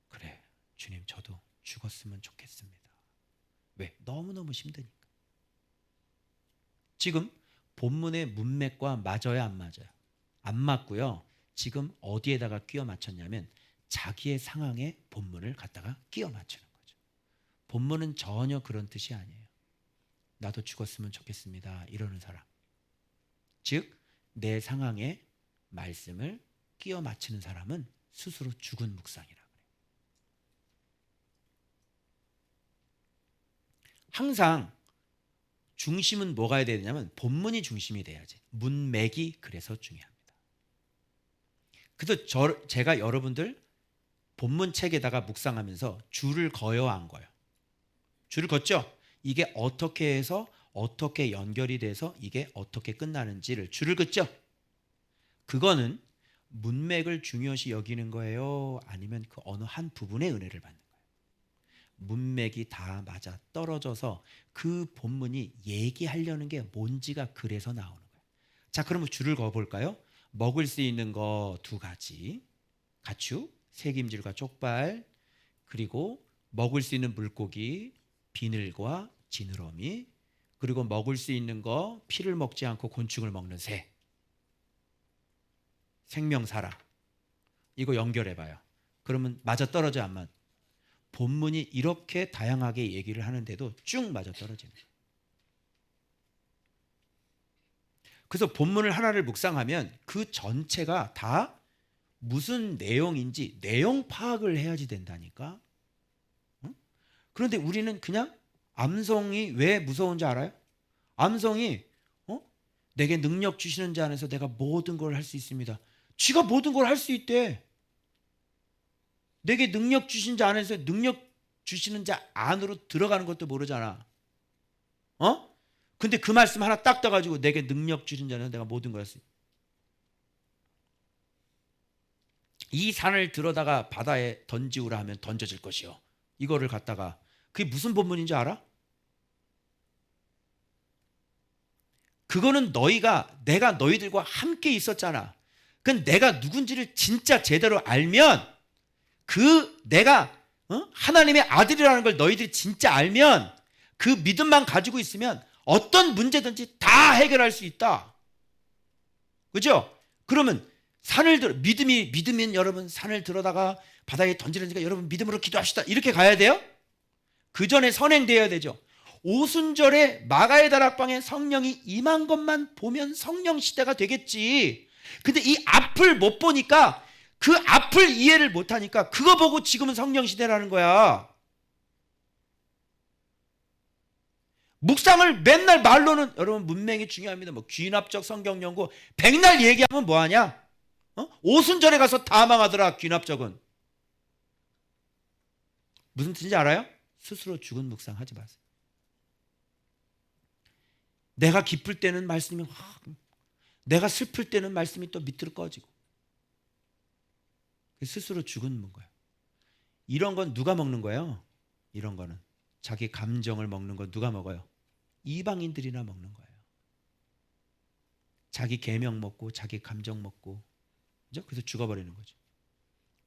그래, 주님 저도 죽었으면 좋겠습니다. 왜? 너무너무 힘드니까. 지금 본문의 문맥과 맞아야 안 맞아요? 안 맞고요. 지금 어디에다가 끼워 맞췄냐면 자기의 상황에 본문을 갖다가 끼워 맞추는 거죠. 본문은 전혀 그런 뜻이 아니에요. 나도 죽었으면 좋겠습니다 이러는 사람, 즉 내 상황에 말씀을 끼워 맞추는 사람은 스스로 죽은 묵상이라 그래요. 항상 중심은 뭐가 돼야 되냐면 본문이 중심이 돼야지. 문맥이 그래서 중요합니다. 그래서 제가 여러분들 본문 책에다가 묵상하면서 줄을 그어요, 안 그어요? 줄을 걷죠? 이게 어떻게 해서 어떻게 연결이 돼서 이게 어떻게 끝나는지를 줄을 긋죠? 그거는 문맥을 중요시 여기는 거예요? 아니면 그 어느 한 부분의 은혜를 받는 거예요? 문맥이 다 맞아 떨어져서 그 본문이 얘기하려는 게 뭔지가 그래서 나오는 거예요. 자, 그러면 줄을 그어볼까요? 먹을 수 있는 거 두 가지, 가축, 새김질과 족발, 그리고 먹을 수 있는 물고기, 비늘과 지느러미, 그리고 먹을 수 있는 거 피를 먹지 않고 곤충을 먹는 새, 생명사라. 이거 연결해봐요. 그러면 맞아떨어져 안 맞아? 본문이 이렇게 다양하게 얘기를 하는데도 쭉 맞아떨어지는 거예요. 그래서 본문을 하나를 묵상하면 그 전체가 다 무슨 내용인지 내용 파악을 해야지 된다니까. 응? 그런데 우리는 그냥 암송이 왜 무서운지 알아요? 암송이 내게 능력 주시는 자 안에서 내가 모든 걸 할 수 있습니다. 쥐가 모든 걸 할 수 있대. 내게 능력 주신 자 안에서 능력 주시는 자 안으로 들어가는 것도 모르잖아. 근데 그 말씀 하나 딱 떠가지고 내게 능력 주신 자는 내가 모든 걸 할 수 있다. 이 산을 들어다가 바다에 던지우라 하면 던져질 것이요. 이거를 갖다가 그게 무슨 본문인지 알아? 그거는 내가 너희들과 함께 있었잖아. 그건 내가 누군지를 진짜 제대로 알면, 내가 하나님의 아들이라는 걸 너희들이 진짜 알면, 그 믿음만 가지고 있으면 어떤 문제든지 다 해결할 수 있다. 그죠? 그러면 믿으면 여러분 산을 들어다가 바다에 던지려니까 여러분 믿음으로 기도합시다. 이렇게 가야 돼요? 그 전에 선행되어야 되죠. 오순절에 마가의 다락방에 성령이 임한 것만 보면 성령 시대가 되겠지. 근데 이 앞을 못 보니까, 그 앞을 이해를 못 하니까 그거 보고 지금은 성령 시대라는 거야. 묵상을 맨날 말로는, 여러분 문맥이 중요합니다. 뭐 귀납적 성경 연구 백날 얘기하면 뭐하냐? 오순절에 가서 다 망하더라. 귀납적은 무슨 뜻인지 알아요? 스스로 죽은 묵상하지 마세요. 내가 기쁠 때는 말씀이 확, 내가 슬플 때는 말씀이 또 밑으로 꺼지고 스스로 죽은 거예요. 이런 건 누가 먹는 거예요? 이런 거는 자기 감정을 먹는 건 누가 먹어요? 이방인들이나 먹는 거예요. 자기 계명 먹고 자기 감정 먹고, 그죠? 그래서 죽어버리는 거죠.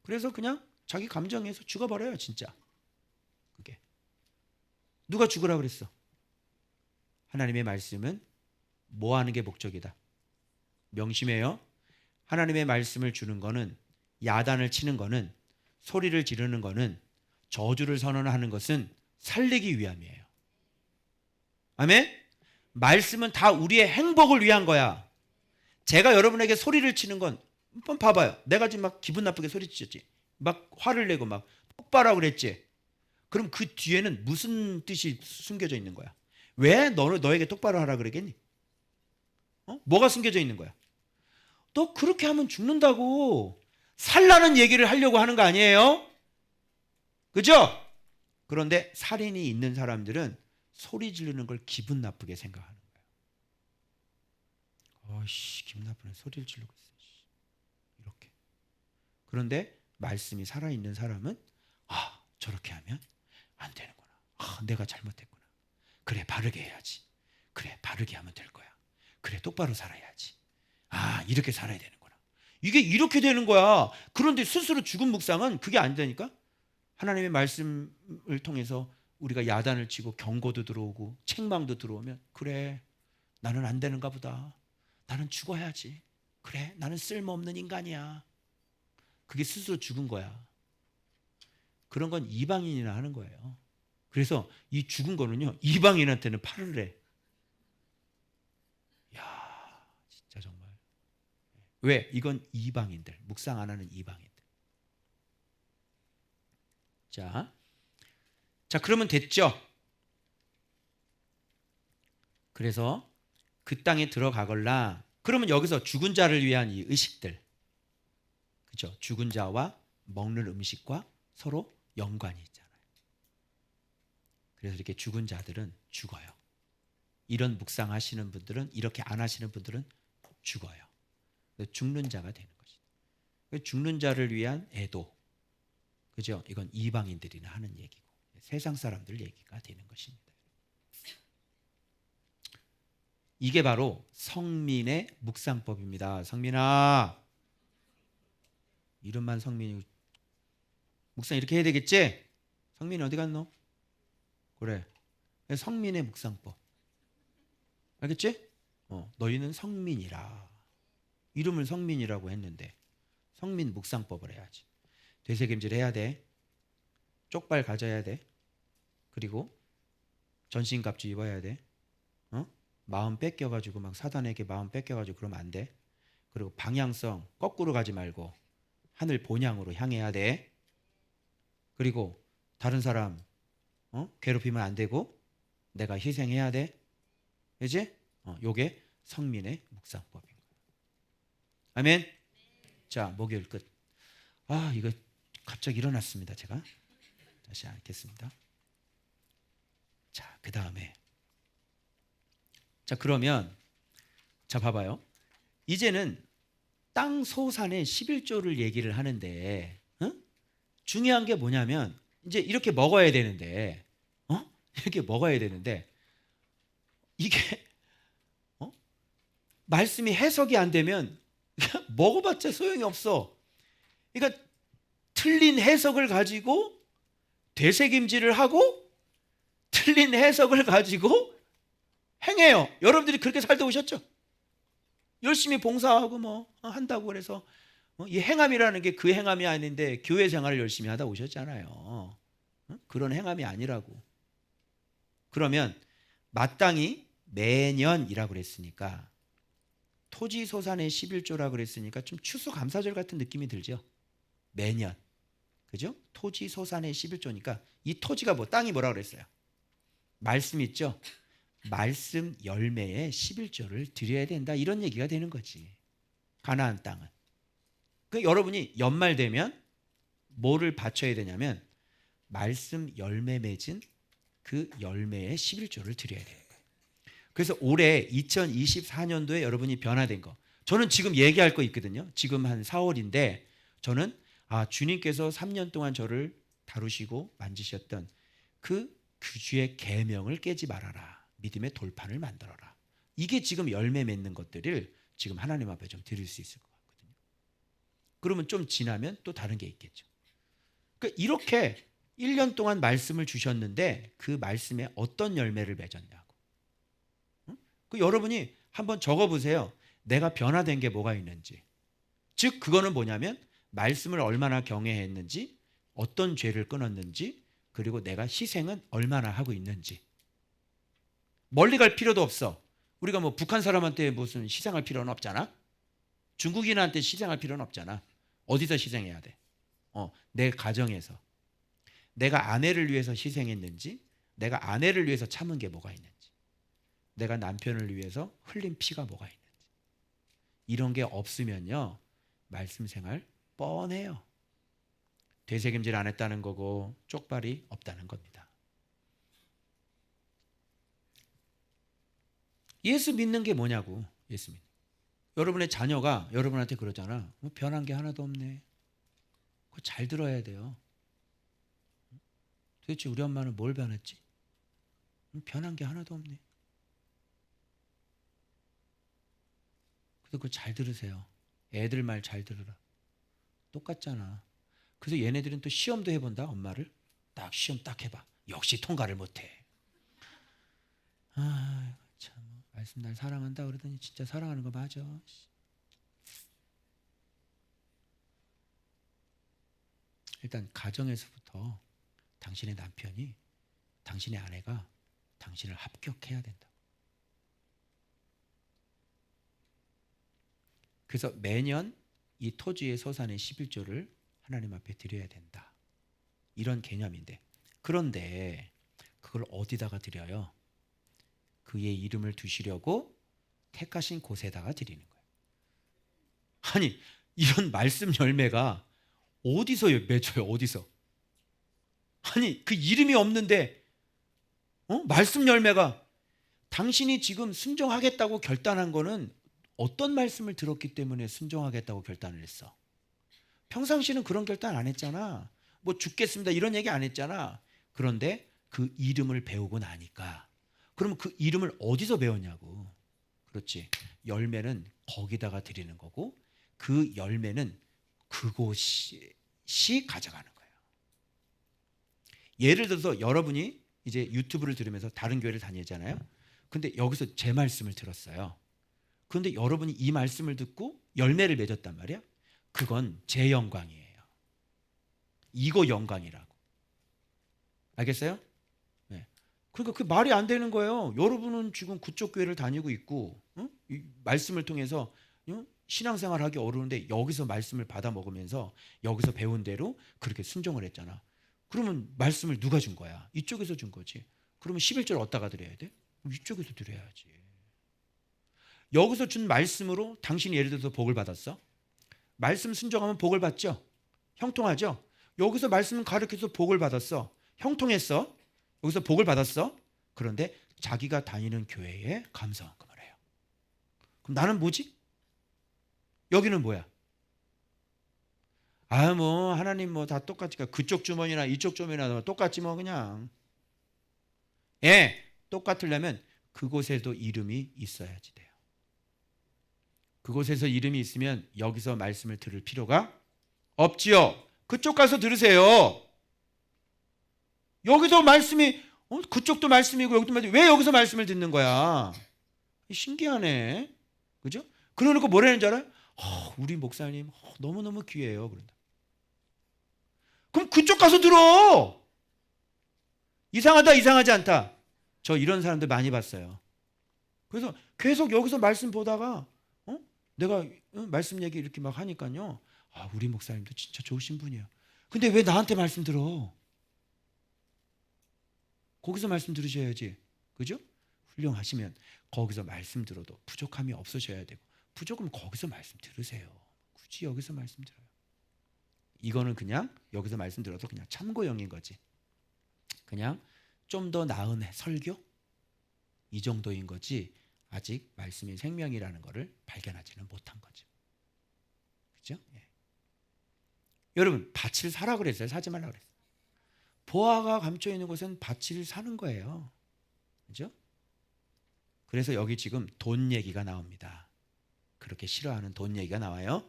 그래서 그냥 자기 감정에서 죽어버려요, 진짜. 그게 누가 죽으라 그랬어? 하나님의 말씀은 뭐 하는 게 목적이다? 명심해요. 하나님의 말씀을 주는 거는, 야단을 치는 거는, 소리를 지르는 거는, 저주를 선언하는 것은 살리기 위함이에요. 아멘? 말씀은 다 우리의 행복을 위한 거야. 제가 여러분에게 소리를 치는 건, 한번 봐봐요. 내가 지금 막 기분 나쁘게 소리치셨지, 막 화를 내고 막 똑바로 그랬지. 그럼 그 뒤에는 무슨 뜻이 숨겨져 있는 거야? 왜 너에게 똑바로 하라 그러겠니? 뭐가 숨겨져 있는 거야? 너 그렇게 하면 죽는다고 살라는 얘기를 하려고 하는 거 아니에요? 그죠? 그런데 살인이 있는 사람들은 소리 지르는 걸 기분 나쁘게 생각하는 거예요. 기분 나쁘네, 소리를 지르고 있어, 이렇게. 그런데 말씀이 살아있는 사람은, 저렇게 하면 안 되는구나. 내가 잘못했구나. 그래, 바르게 해야지. 그래, 바르게 하면 될 거야. 그래, 똑바로 살아야지. 이렇게 살아야 되는구나. 이게 이렇게 되는 거야. 그런데 스스로 죽은 묵상은 그게 안 되니까, 하나님의 말씀을 통해서 우리가 야단을 치고 경고도 들어오고 책망도 들어오면, 그래, 나는 안 되는가 보다. 나는 죽어야지. 그래, 나는 쓸모없는 인간이야. 그게 스스로 죽은 거야. 그런 건 이방인이나 하는 거예요. 그래서 이 죽은 거는요, 이방인한테는 팔을 해. 야, 진짜 정말. 왜? 이건 이방인들, 묵상 안 하는 이방인들. 자, 그러면 됐죠? 그래서 그 땅에 들어가걸라. 그러면 여기서 죽은 자를 위한 이 의식들, 그죠? 죽은 자와 먹는 음식과 서로 연관이 있잖아요. 그래서 이렇게 죽은 자들은 죽어요. 이런 묵상하시는 분들은, 이렇게 안 하시는 분들은 죽어요. 죽는 자가 되는 것이죠. 죽는 자를 위한 애도, 그죠? 이건 이방인들이나 하는 얘기고, 세상 사람들 얘기가 되는 것입니다. 이게 바로 성민의 묵상법입니다. 성민아, 이름만 성민이, 묵상 이렇게 해야 되겠지? 성민이 어디 갔노? 그래, 성민의 묵상법. 알겠지? 너희는 성민이라. 이름을 성민이라고 했는데 성민 묵상법을 해야지. 되새김질 해야 돼. 쪽발 가져야 돼. 그리고 전신갑주 입어야 돼. 마음 뺏겨가지고 막 사단에게 마음 뺏겨가지고 그러면 안 돼. 그리고 방향성 거꾸로 가지 말고 하늘 본향으로 향해야 돼. 그리고 다른 사람 괴롭히면 안 되고 내가 희생해야 돼. 그지? 요게 성민의 묵상법인 거예요. 아멘. 자, 목요일 끝. 이거 갑자기 일어났습니다. 제가 다시 하겠습니다. 자, 그 다음에, 자, 그러면, 자, 봐봐요. 이제는 땅 소산의 11조를 얘기를 하는데, 중요한 게 뭐냐면, 이제 이렇게 먹어야 되는데, 이렇게 먹어야 되는데, 이게 말씀이 해석이 안 되면 먹어봤자 소용이 없어. 그러니까 틀린 해석을 가지고 되새김질을 하고 틀린 해석을 가지고 행해요. 여러분들이 그렇게 살다 오셨죠? 열심히 봉사하고 뭐 한다고 그래서 이 행함이라는 게 그 행함이 아닌데 교회 생활을 열심히 하다 오셨잖아요. 그런 행함이 아니라고. 그러면 마땅히 매년이라고 그랬으니까, 토지소산의 11조라고 그랬으니까 좀 추수감사절 같은 느낌이 들죠. 매년, 그죠? 토지소산의 11조니까 이 토지가 땅이 뭐라고 그랬어요? 말씀 있죠? 말씀 열매의 11조를 드려야 된다, 이런 얘기가 되는 거지. 가나안 땅은. 여러분이 연말 되면 뭐를 바쳐야 되냐면 말씀 열매 맺은 그 열매의 11조를 드려야 돼요. 그래서 올해 2024년도에 여러분이 변화된 거. 저는 지금 얘기할 거 있거든요. 지금 한 4월인데 저는 주님께서 3년 동안 저를 다루시고 만지셨던 그 주의 계명을 깨지 말아라. 믿음의 돌판을 만들어라. 이게 지금 열매 맺는 것들을 지금 하나님 앞에 좀 드릴 수 있을 것 같거든요. 그러면 좀 지나면 또 다른 게 있겠죠. 그러니까 이렇게 1년 동안 말씀을 주셨는데 그 말씀에 어떤 열매를 맺었냐고. 그 여러분이 한번 적어보세요. 내가 변화된 게 뭐가 있는지. 즉 그거는 뭐냐면 말씀을 얼마나 경외했는지, 어떤 죄를 끊었는지, 그리고 내가 희생은 얼마나 하고 있는지. 멀리 갈 필요도 없어. 우리가 뭐 북한 사람한테 무슨 희생할 필요는 없잖아. 중국인한테 희생할 필요는 없잖아. 어디서 희생해야 돼? 내 가정에서. 내가 아내를 위해서 희생했는지, 내가 아내를 위해서 참은 게 뭐가 있는지, 내가 남편을 위해서 흘린 피가 뭐가 있는지. 이런 게 없으면요, 말씀 생활 뻔해요. 되새김질 안 했다는 거고 쪽발이 없다는 겁니다. 예수 믿는 게 뭐냐고. 예수 믿는. 여러분의 자녀가 여러분한테 그러잖아. 변한 게 하나도 없네. 그거 잘 들어야 돼요. 도대체 우리 엄마는 뭘 변했지? 변한 게 하나도 없네. 그래서 그거 잘 들으세요. 애들 말 잘 들으라. 똑같잖아. 그래서 얘네들은 또 시험도 해본다. 엄마를 딱 시험 딱 해봐. 역시 통과를 못해. 참 말씀 날 사랑한다 그러더니 진짜 사랑하는 거 맞아. 일단 가정에서부터 당신의 남편이, 당신의 아내가 당신을 합격해야 된다. 그래서 매년 이 토지의 소산의 11조를 하나님 앞에 드려야 된다. 이런 개념인데, 그런데 그걸 어디다가 드려요? 그의 이름을 두시려고 택하신 곳에다가 드리는 거예요. 아니, 이런 말씀 열매가 어디서 맺어요? 어디서? 아니, 그 이름이 없는데 말씀 열매가, 당신이 지금 순종하겠다고 결단한 거는 어떤 말씀을 들었기 때문에 순종하겠다고 결단을 했어? 평상시는 그런 결단 안 했잖아. 뭐 죽겠습니다 이런 얘기 안 했잖아. 그런데 그 이름을 배우고 나니까, 그러면 그 이름을 어디서 배웠냐고. 그렇지. 열매는 거기다가 드리는 거고, 그 열매는 그곳이 가져가는 거예요. 예를 들어서 여러분이 이제 유튜브를 들으면서 다른 교회를 다니잖아요. 근데 여기서 제 말씀을 들었어요. 그런데 여러분이 이 말씀을 듣고 열매를 맺었단 말이야. 그건 제 영광이에요. 이거 영광이라고. 알겠어요? 네. 그러니까 그 말이 안 되는 거예요. 여러분은 지금 그쪽 교회를 다니고 있고, 이 말씀을 통해서 신앙생활하기 어려운데 여기서 말씀을 받아 먹으면서 여기서 배운 대로 그렇게 순종을 했잖아. 그러면 말씀을 누가 준 거야? 이쪽에서 준 거지. 그러면 11절 어디다가 드려야 돼? 이쪽에서 드려야지. 여기서 준 말씀으로 당신이 예를 들어서 복을 받았어. 말씀 순종하면 복을 받죠. 형통하죠. 여기서 말씀 가르쳐서 복을 받았어. 형통했어. 여기서 복을 받았어. 그런데 자기가 다니는 교회에 감사헌금을 해요. 그럼 나는 뭐지? 여기는 뭐야? 뭐 하나님 뭐 다 똑같지. 그쪽 주머니나 이쪽 주머니나 똑같지 뭐 그냥. 똑같으려면 그곳에도 이름이 있어야지 돼요. 그곳에서 이름이 있으면 여기서 말씀을 들을 필요가 없지요. 그쪽 가서 들으세요. 여기도 말씀이 그쪽도 말씀이고 여기도 말씀이고 왜 여기서 말씀을 듣는 거야? 신기하네. 그죠? 그러놓고 뭐라는 줄 알아요? 우리 목사님 너무너무 귀해요. 그런다. 그럼 그쪽 가서 들어. 이상하다 이상하지 않다. 저 이런 사람들 많이 봤어요. 그래서 계속 여기서 말씀 보다가 내가 말씀 얘기 이렇게 막 하니까요. 우리 목사님도 진짜 좋으신 분이에요. 근데 왜 나한테 말씀 들어? 거기서 말씀 들으셔야지. 그죠? 훌륭하시면 거기서 말씀 들어도 부족함이 없으셔야 되고, 부족하면 거기서 말씀 들으세요. 굳이 여기서 말씀 들어요. 이거는 그냥 여기서 말씀 들어도 그냥 참고용인 거지. 그냥 좀 더 나은 설교? 이 정도인 거지 아직 말씀이 생명이라는 것을 발견하지는 못한 거죠. 그렇죠? 예. 여러분 밭을 사라 그랬어요? 사지 말라 그랬어요? 보화가 감춰 있는 곳은 밭을 사는 거예요. 그렇죠? 그래서 여기 지금 돈 얘기가 나옵니다. 그렇게 싫어하는 돈 얘기가 나와요.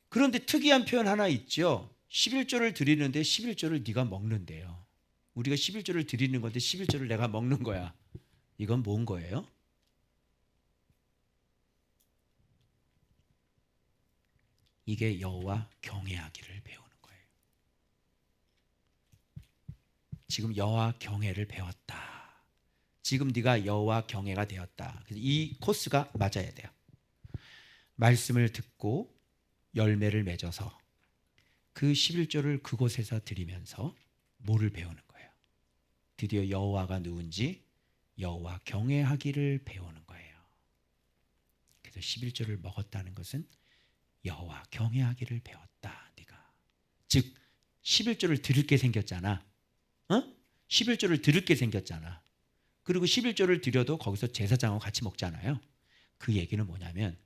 그런데 특이한 표현 하나 있죠. 11조를 드리는데 11조를 네가 먹는데요. 우리가 11조를 드리는 건데 11조를 내가 먹는 거야. 이건 뭔 거예요? 이게 여호와 경외하기를 배우는 거예요. 지금 여호와 경외를 배웠다. 지금 네가 여호와 경외가 되었다. 그래서 이 코스가 맞아야 돼요. 말씀을 듣고 열매를 맺어서 그 11조를 그곳에서 드리면서 뭐를 배우는 거예요? 드디어 여호와가 누군지 여호와 경외하기를 배우는 거예요. 그래서 11조를 먹었다는 것은 여호와 경외하기를 배웠다. 네가 즉 11조를 들을 게 생겼잖아. 11조를 들을 게 생겼잖아. 그리고 11조를 드려도 거기서 제사장하고 같이 먹잖아요. 그 얘기는 뭐냐면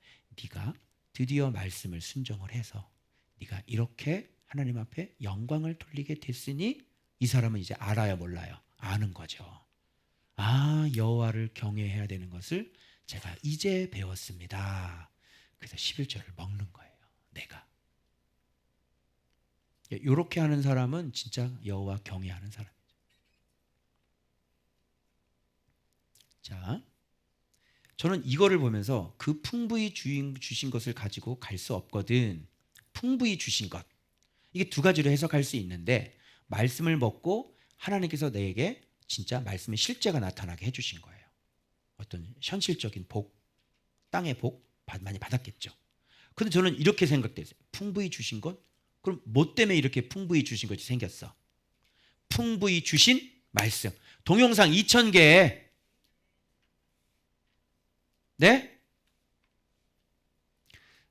네가 드디어 말씀을 순종을 해서 네가 이렇게 하나님 앞에 영광을 돌리게 됐으니 이 사람은 이제 알아요, 몰라요? 아는 거죠. 아, 여호와를 경외해야 되는 것을 제가 이제 배웠습니다. 그래서 11조를 먹는 거예요. 내가. 이렇게 하는 사람은 진짜 여호와 경외하는 사람이죠. 자, 저는 이거를 보면서 그 풍부히 주신 것을 가지고 갈 수 없거든. 풍부히 주신 것. 이게 두 가지로 해석할 수 있는데 말씀을 먹고 하나님께서 내게 진짜 말씀의 실제가 나타나게 해주신 거예요. 어떤 현실적인 복, 땅의 복 많이 받았겠죠. 근데 저는 이렇게 생각됐어요. 풍부히 주신 것? 그럼 뭐 때문에 이렇게 풍부히 주신 것이 생겼어? 풍부히 주신 말씀. 동영상 2,000개. 네?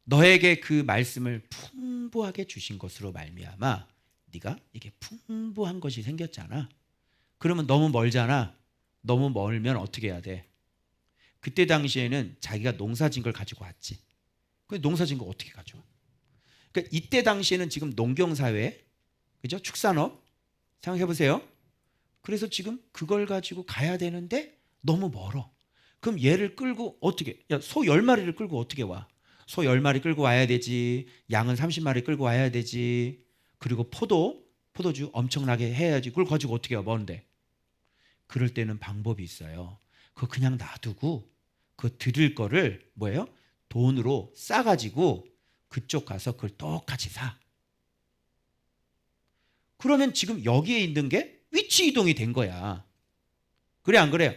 너에게 그 말씀을 풍부하게 주신 것으로 말미암아 네가 이게 풍부한 것이 생겼잖아. 그러면 너무 멀잖아. 너무 멀면 어떻게 해야 돼? 그때 당시에는 자기가 농사진 걸 가지고 왔지. 그 농사진 거 어떻게 가져와? 그러니까 이때 당시에는 지금 농경사회, 그죠? 축산업 생각해 보세요. 그래서 지금 그걸 가지고 가야 되는데 너무 멀어. 그럼 얘를 끌고 어떻게? 야, 소 10마리를 끌고 어떻게 와? 소 10마리 끌고 와야 되지. 양은 30마리 끌고 와야 되지. 그리고 포도주 엄청나게 해야지. 그걸 가지고 어떻게 와? 먼데. 그럴 때는 방법이 있어요. 그거 그냥 놔두고 그 드릴 거를 뭐예요? 돈으로 싸가지고 그쪽 가서 그걸 똑같이 사. 그러면 지금 여기에 있는 게 위치 이동이 된 거야. 그래 안 그래요?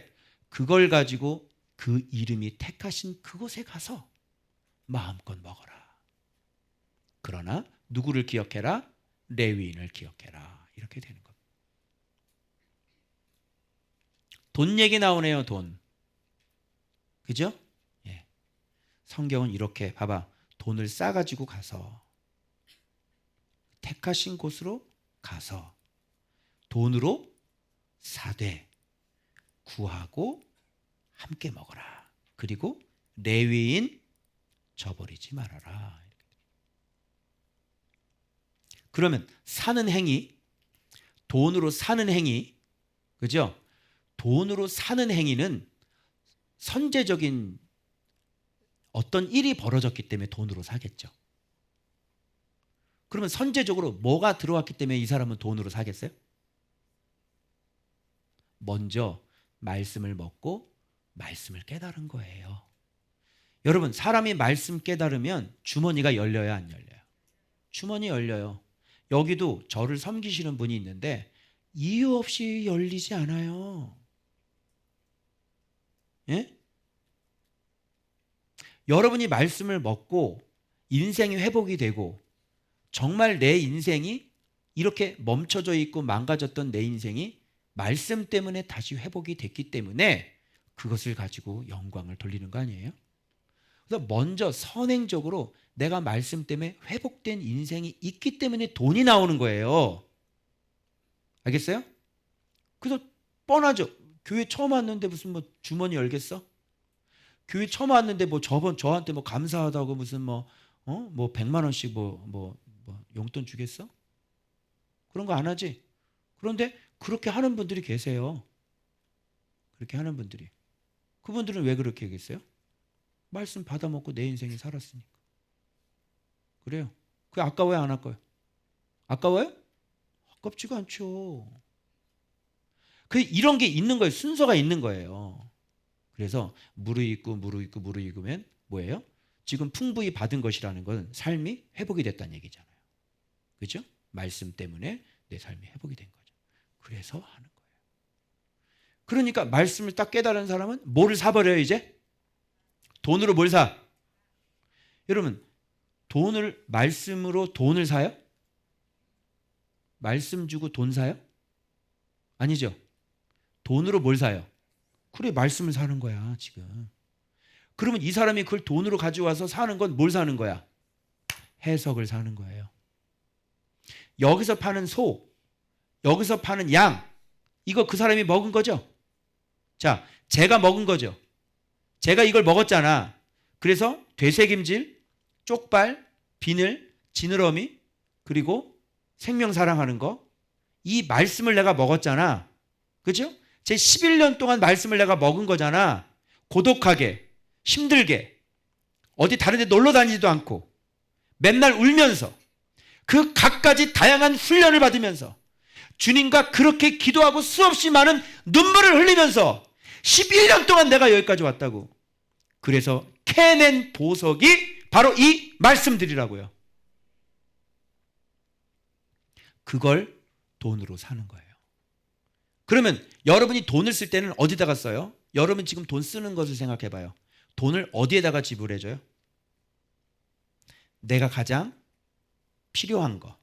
그걸 가지고 그 이름이 택하신 그곳에 가서 마음껏 먹어라. 그러나 누구를 기억해라? 레위인을 기억해라. 이렇게 되는 겁니다. 돈 얘기 나오네요. 돈. 그죠? 예. 성경은 이렇게 봐봐. 돈을 싸가지고 가서 택하신 곳으로 가서 돈으로 사되 구하고 함께 먹어라. 그리고 레위인 저버리지 말아라. 그러면 사는 행위, 돈으로 사는 행위, 그죠? 돈으로 사는 행위는 선제적인 어떤 일이 벌어졌기 때문에 돈으로 사겠죠. 그러면 선제적으로 뭐가 들어왔기 때문에 이 사람은 돈으로 사겠어요? 먼저 말씀을 먹고 말씀을 깨달은 거예요. 여러분, 사람이 말씀 깨달으면 주머니가 열려요, 안 열려요? 주머니 열려요. 여기도 저를 섬기시는 분이 있는데 이유 없이 열리지 않아요. 예? 여러분이 말씀을 먹고 인생이 회복이 되고 정말 내 인생이 이렇게 멈춰져 있고 망가졌던 내 인생이 말씀 때문에 다시 회복이 됐기 때문에 그것을 가지고 영광을 돌리는 거 아니에요? 그래서 먼저 선행적으로 내가 말씀 때문에 회복된 인생이 있기 때문에 돈이 나오는 거예요. 알겠어요? 그래서 뻔하죠. 교회 처음 왔는데 무슨 뭐 주머니 열겠어? 교회 처음 왔는데 뭐 저한테 뭐 감사하다고 무슨 뭐 100만 원씩 뭐 용돈 주겠어? 그런 거 안 하지. 그런데 그렇게 하는 분들이 계세요. 그렇게 하는 분들이. 그분들은 왜 그렇게 하겠어요? 말씀 받아먹고 내 인생이 살았으니까. 그래요. 그게 아까워요, 안 아까워요? 아까워요? 아깝지가 않죠. 이런 게 있는 거예요. 순서가 있는 거예요. 그래서 무르익으면 뭐예요? 지금 풍부히 받은 것이라는 건 삶이 회복이 됐다는 얘기잖아요. 그죠? 말씀 때문에 내 삶이 회복이 된 거죠. 그래서 하는 거예요. 그러니까 말씀을 딱 깨달은 사람은 뭐를 사버려요, 이제? 돈으로 뭘 사? 여러분, 말씀으로 돈을 사요? 말씀 주고 돈 사요? 아니죠. 돈으로 뭘 사요? 그래, 말씀을 사는 거야, 지금. 그러면 이 사람이 그걸 돈으로 가져와서 사는 건 뭘 사는 거야? 해석을 사는 거예요. 여기서 파는 소, 여기서 파는 양, 이거 그 사람이 먹은 거죠? 자, 제가 먹은 거죠. 제가 이걸 먹었잖아. 그래서 되새김질, 쪽발, 비늘, 지느러미, 그리고 생명 사랑하는 거, 이 말씀을 내가 먹었잖아. 그죠? 제 11년 동안 말씀을 내가 먹은 거잖아. 고독하게, 힘들게, 어디 다른 데 놀러 다니지도 않고 맨날 울면서 그 갖가지 다양한 훈련을 받으면서 주님과 그렇게 기도하고 수없이 많은 눈물을 흘리면서 11년 동안 내가 여기까지 왔다고. 그래서 캐낸 보석이 바로 이 말씀들이라고요. 그걸 돈으로 사는 거예요. 그러면 여러분이 돈을 쓸 때는 어디다가 써요? 여러분 지금 돈 쓰는 것을 생각해 봐요. 돈을 어디에다가 지불해줘요? 내가 가장 필요한 거,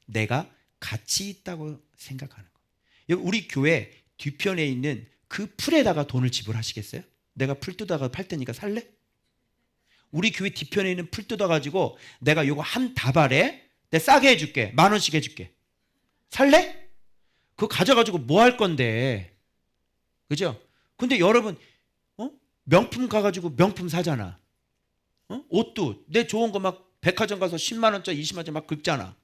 내가 가치 있다고 생각하는 거. 우리 교회 뒤편에 있는 그 풀에다가 돈을 지불하시겠어요? 내가 풀 뜯어가 팔 테니까 살래? 우리 교회 뒤편에 있는 풀 뜯어가지고 내가 요거 한 다발에 내가 싸게 해줄게. 10,000원씩 해줄게. 살래? 그거 가져가지고 뭐 할 건데? 그죠? 근데 여러분, 명품 가가지고 명품 사잖아. 옷도 내 좋은 거 막 백화점 가서 10만 원짜리, 20만 원짜리 막 긁잖아.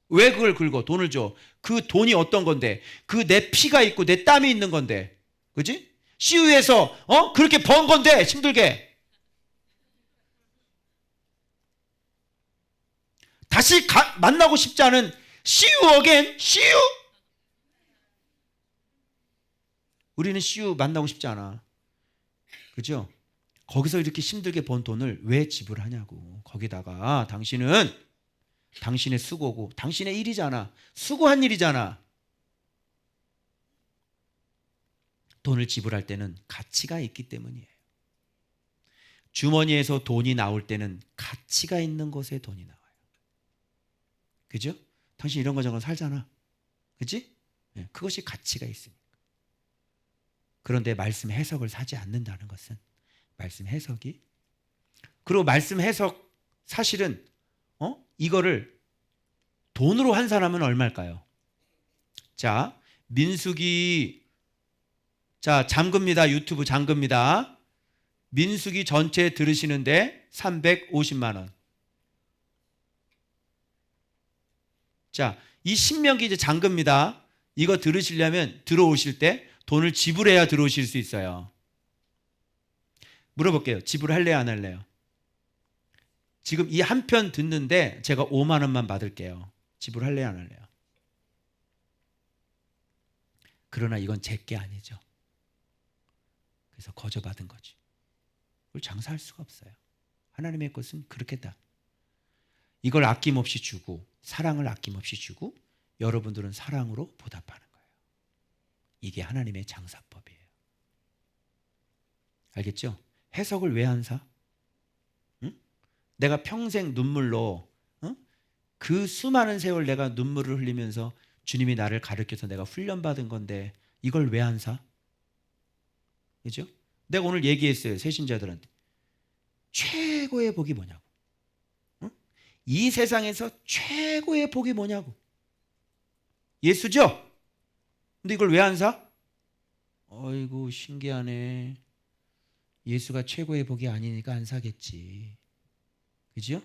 왜 그걸 긁어? 돈을 줘. 그 돈이 어떤 건데? 그 내 피가 있고 내 땀이 있는 건데. 그지? CU에서 그렇게 번 건데 힘들게. 다시 만나고 싶지 않은 CU again, CU? 우리는 CU 만나고 싶지 않아. 그죠? 거기서 이렇게 힘들게 번 돈을 왜 지불하냐고. 거기다가 당신은 당신의 수고고 당신의 일이잖아. 수고한 일이잖아. 돈을 지불할 때는 가치가 있기 때문이에요. 주머니에서 돈이 나올 때는 가치가 있는 곳에 돈이 나와요. 그죠? 당신 이런 거 저런 거 살잖아. 그치? 네, 그것이 가치가 있으니까. 그런데 말씀 해석을 사지 않는다는 것은 말씀 해석이, 그리고 말씀 해석 사실은 이거를 돈으로 한 사람은 얼마일까요? 자, 민수기, 자, 잠깁니다. 유튜브 잠깁니다. 민수기 전체 들으시는데 350만 원. 자, 이 신명기 이제 잠깁니다. 이거 들으시려면 들어오실 때 돈을 지불해야 들어오실 수 있어요. 물어볼게요. 지불할래요, 안 할래요? 지금 이 한 편 듣는데 제가 5만 원만 받을게요. 지불할래요, 안 할래요? 그러나 이건 제 게 아니죠. 그래서 거저받은 거지. 그걸 장사할 수가 없어요. 하나님의 것은 그렇게다. 이걸 아낌없이 주고, 사랑을 아낌없이 주고, 여러분들은 사랑으로 보답하는 거예요. 이게 하나님의 장사법이에요. 알겠죠? 해석을 왜 안 사? 응? 내가 평생 눈물로 그 수많은 세월 내가 눈물을 흘리면서 주님이 나를 가르쳐서 내가 훈련받은 건데 이걸 왜 안 사? 그죠? 내가 오늘 얘기했어요. 새신자들한테. 최고의 복이 뭐냐고. 이 세상에서 최고의 복이 뭐냐고. 예수죠? 근데 이걸 왜 안 사? 어이구 신기하네. 예수가 최고의 복이 아니니까 안 사겠지. 그죠?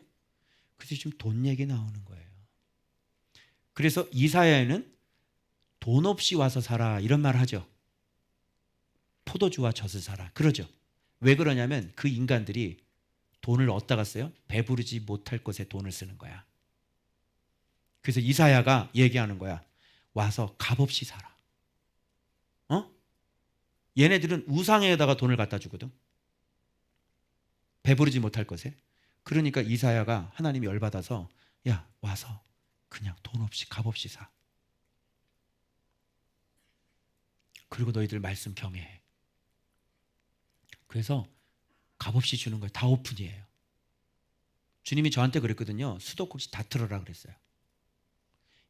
그래서 지금 돈 얘기 나오는 거예요. 그래서 이사야에는 돈 없이 와서 살아 이런 말 하죠. 포도주와 젖을 사라 그러죠. 왜 그러냐면 그 인간들이 돈을 어디다가 써요? 배부르지 못할 것에 돈을 쓰는 거야. 그래서 이사야가 얘기하는 거야. 와서 값없이 살아. 얘네들은 우상에다가 돈을 갖다 주거든. 배부르지 못할 것에. 그러니까 이사야가 하나님이 열받아서 야 와서 그냥 돈 없이 값없이 사. 그리고 너희들 말씀 경외해. 그래서 값없이 주는 거예요. 다 오픈이에요. 주님이 저한테 그랬거든요. 수도꼭지 다 틀어라 그랬어요.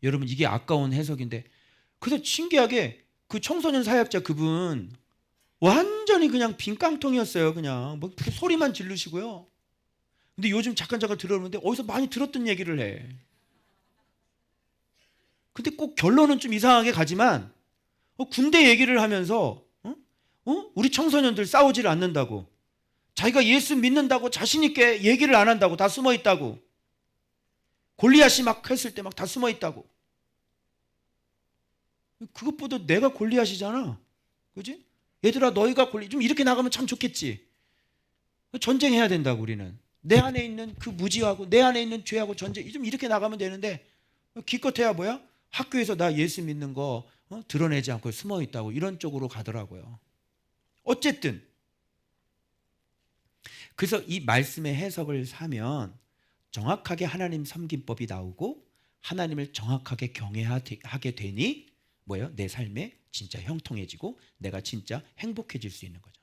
여러분 이게 아까운 해석인데 그래서 신기하게 그 청소년 사역자 그분 완전히 그냥 빈 깡통이었어요. 그냥 뭐 소리만 지르시고요. 근데 요즘 잠깐 들어오는데 어디서 많이 들었던 얘기를 해. 근데 꼭 결론은 좀 이상하게 가지만 군대 얘기를 하면서 우리 청소년들 싸우지를 않는다고, 자기가 예수 믿는다고 자신 있게 얘기를 안 한다고, 다 숨어 있다고, 골리앗이 막 했을 때 막 다 숨어 있다고. 그것보다 내가 골리앗이잖아. 그지? 얘들아 너희가 골리앗 좀 이렇게 나가면 참 좋겠지. 전쟁해야 된다고. 우리는 내 안에 있는 그 무지하고 내 안에 있는 죄하고 전쟁 좀 이렇게 나가면 되는데 기껏해야 뭐야? 학교에서 나 예수 믿는 거 드러내지 않고 숨어 있다고 이런 쪽으로 가더라고요. 어쨌든 그래서 이 말씀의 해석을 사면 정확하게 하나님 섬김법이 나오고 하나님을 정확하게 경외하게 되니 뭐예요? 내 삶에 진짜 형통해지고 내가 진짜 행복해질 수 있는 거죠.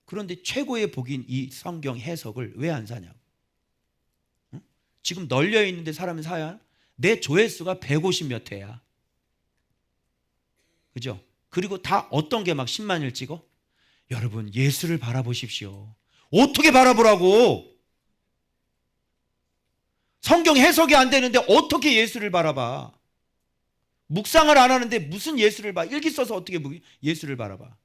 그런데 최고의 복인 이 성경 해석을 왜 안 사냐고. 응? 지금 널려 있는데 사람은 사야. 내 조회수가 150몇 회야. 그죠? 그리고 다 어떤 게 막 10만을 찍어? 여러분 예수를 바라보십시오. 어떻게 바라보라고? 성경 해석이 안 되는데 어떻게 예수를 바라봐? 묵상을 안 하는데 무슨 예수를 봐? 일기 써서 어떻게 예수를 바라봐?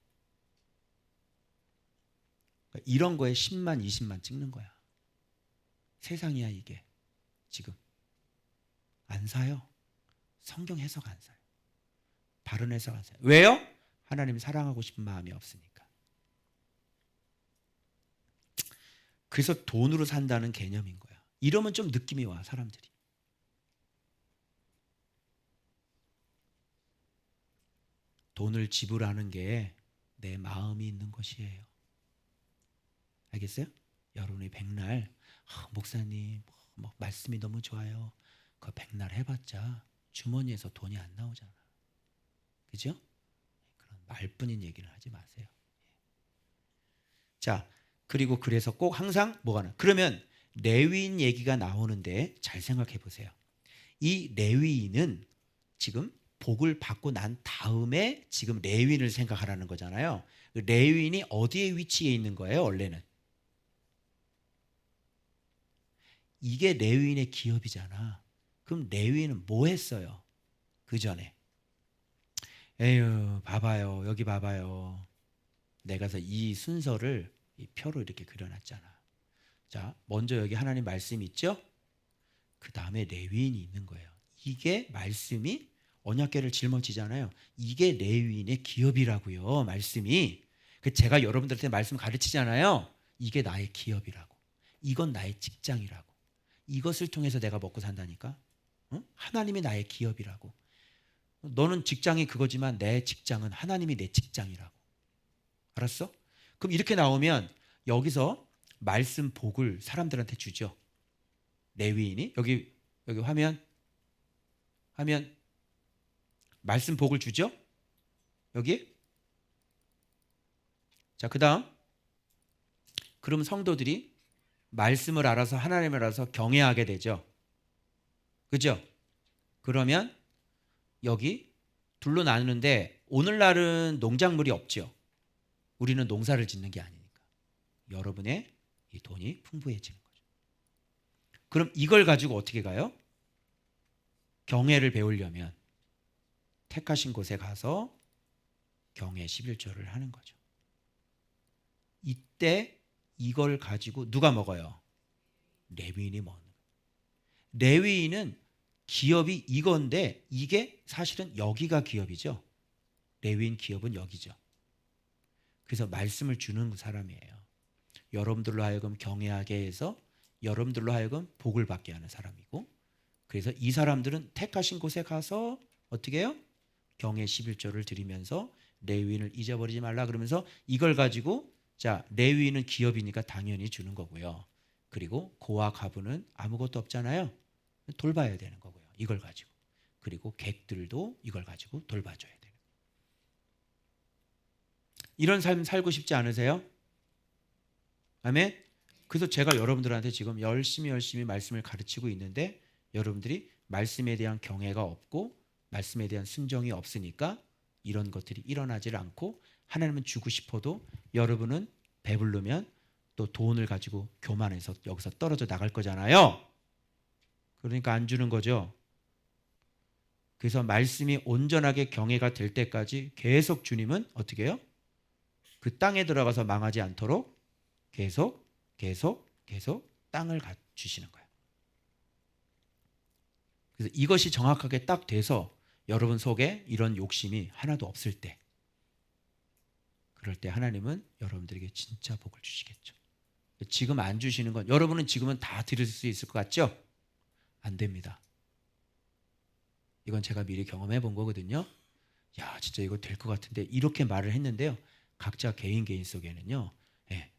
이런 거에 10만 20만 찍는 거야. 세상이야 이게. 지금 안 사요. 성경 해석 안 사요. 바른 해석 안 사요. 왜요? 하나님 사랑하고 싶은 마음이 없으니까. 그래서 돈으로 산다는 개념인 거야. 이러면 좀 느낌이 와 사람들이. 돈을 지불하는 게 내 마음이 있는 것이에요. 알겠어요? 여러분이 백날 목사님 뭐 말씀이 너무 좋아요. 그 백날 해봤자 주머니에서 돈이 안 나오잖아. 그죠? 그런 말뿐인 얘기는 하지 마세요. 자, 그리고 그래서 꼭 항상 뭐가 나? 그러면 레위인 얘기가 나오는데 잘 생각해 보세요. 이 레위인은 지금 복을 받고 난 다음에 지금 레위인을 생각하라는 거잖아요. 레위인이 어디에 위치해 있는 거예요? 원래는 이게 레위인의 기업이잖아. 그럼 레위인은 뭐 했어요? 그 전에 에휴 봐봐요. 여기 봐봐요. 내가 이 순서를 이 표로 이렇게 그려놨잖아. 자, 먼저 여기 하나님 말씀이 있죠? 그 다음에 레위인이 있는 거예요. 이게 말씀이 언약궤를 짊어지잖아요. 이게 레위인의 기업이라고요. 말씀이. 제가 여러분들한테 말씀 가르치잖아요. 이게 나의 기업이라고. 이건 나의 직장이라고. 이것을 통해서 내가 먹고 산다니까. 응? 하나님이 나의 기업이라고. 너는 직장이 그거지만 내 직장은 하나님이 내 직장이라고. 알았어? 그럼 이렇게 나오면 여기서 말씀 복을 사람들한테 주죠. 레위인이 여기 화면 말씀 복을 주죠. 여기. 자, 그다음 그럼 성도들이 말씀을 알아서 하나님을 알아서 경외하게 되죠. 그죠? 그러면 여기 둘로 나누는데 오늘날은 농작물이 없죠. 우리는 농사를 짓는 게 아니니까. 여러분의 이 돈이 풍부해지는 거죠. 그럼 이걸 가지고 어떻게 가요? 경외를 배우려면 택하신 곳에 가서 경외 11조를 하는 거죠. 이때 이걸 가지고 누가 먹어요? 레위인이 먹는 거예요. 레위인은 기업이 이건데 이게 사실은 여기가 기업이죠. 레위인 기업은 여기죠. 그래서 말씀을 주는 사람이에요. 여러분들로 하여금 경외하게 해서 여러분들로 하여금 복을 받게 하는 사람이고, 그래서 이 사람들은 택하신 곳에 가서 어떻게 해요? 경외 11조를 드리면서 레위인을 잊어버리지 말라 그러면서 이걸 가지고 자, 레위인은 기업이니까 당연히 주는 거고요. 그리고 고와 가부는 아무것도 없잖아요. 돌봐야 되는 거고요. 이걸 가지고. 그리고 객들도 이걸 가지고 돌봐줘야 돼요. 이런 삶 살고 싶지 않으세요? 아멘? 그래서 제가 여러분들한테 지금 열심히 말씀을 가르치고 있는데 여러분들이 말씀에 대한 경외가 없고 말씀에 대한 순종이 없으니까 이런 것들이 일어나질 않고, 하나님은 주고 싶어도 여러분은 배부르면 또 돈을 가지고 교만해서 여기서 떨어져 나갈 거잖아요. 그러니까 안 주는 거죠. 그래서 말씀이 온전하게 경외가 될 때까지 계속 주님은 어떻게 해요? 그 땅에 들어가서 망하지 않도록 계속 땅을 주시는 거예요. 그래서 이것이 정확하게 딱 돼서 여러분 속에 이런 욕심이 하나도 없을 때, 그럴 때 하나님은 여러분들에게 진짜 복을 주시겠죠. 지금 안 주시는 건, 여러분은 지금은 다 드릴 수 있을 것 같죠? 안 됩니다. 이건 제가 미리 경험해 본 거거든요. 야, 진짜 이거 될 것 같은데 이렇게 말을 했는데요, 각자 개인 속에는요,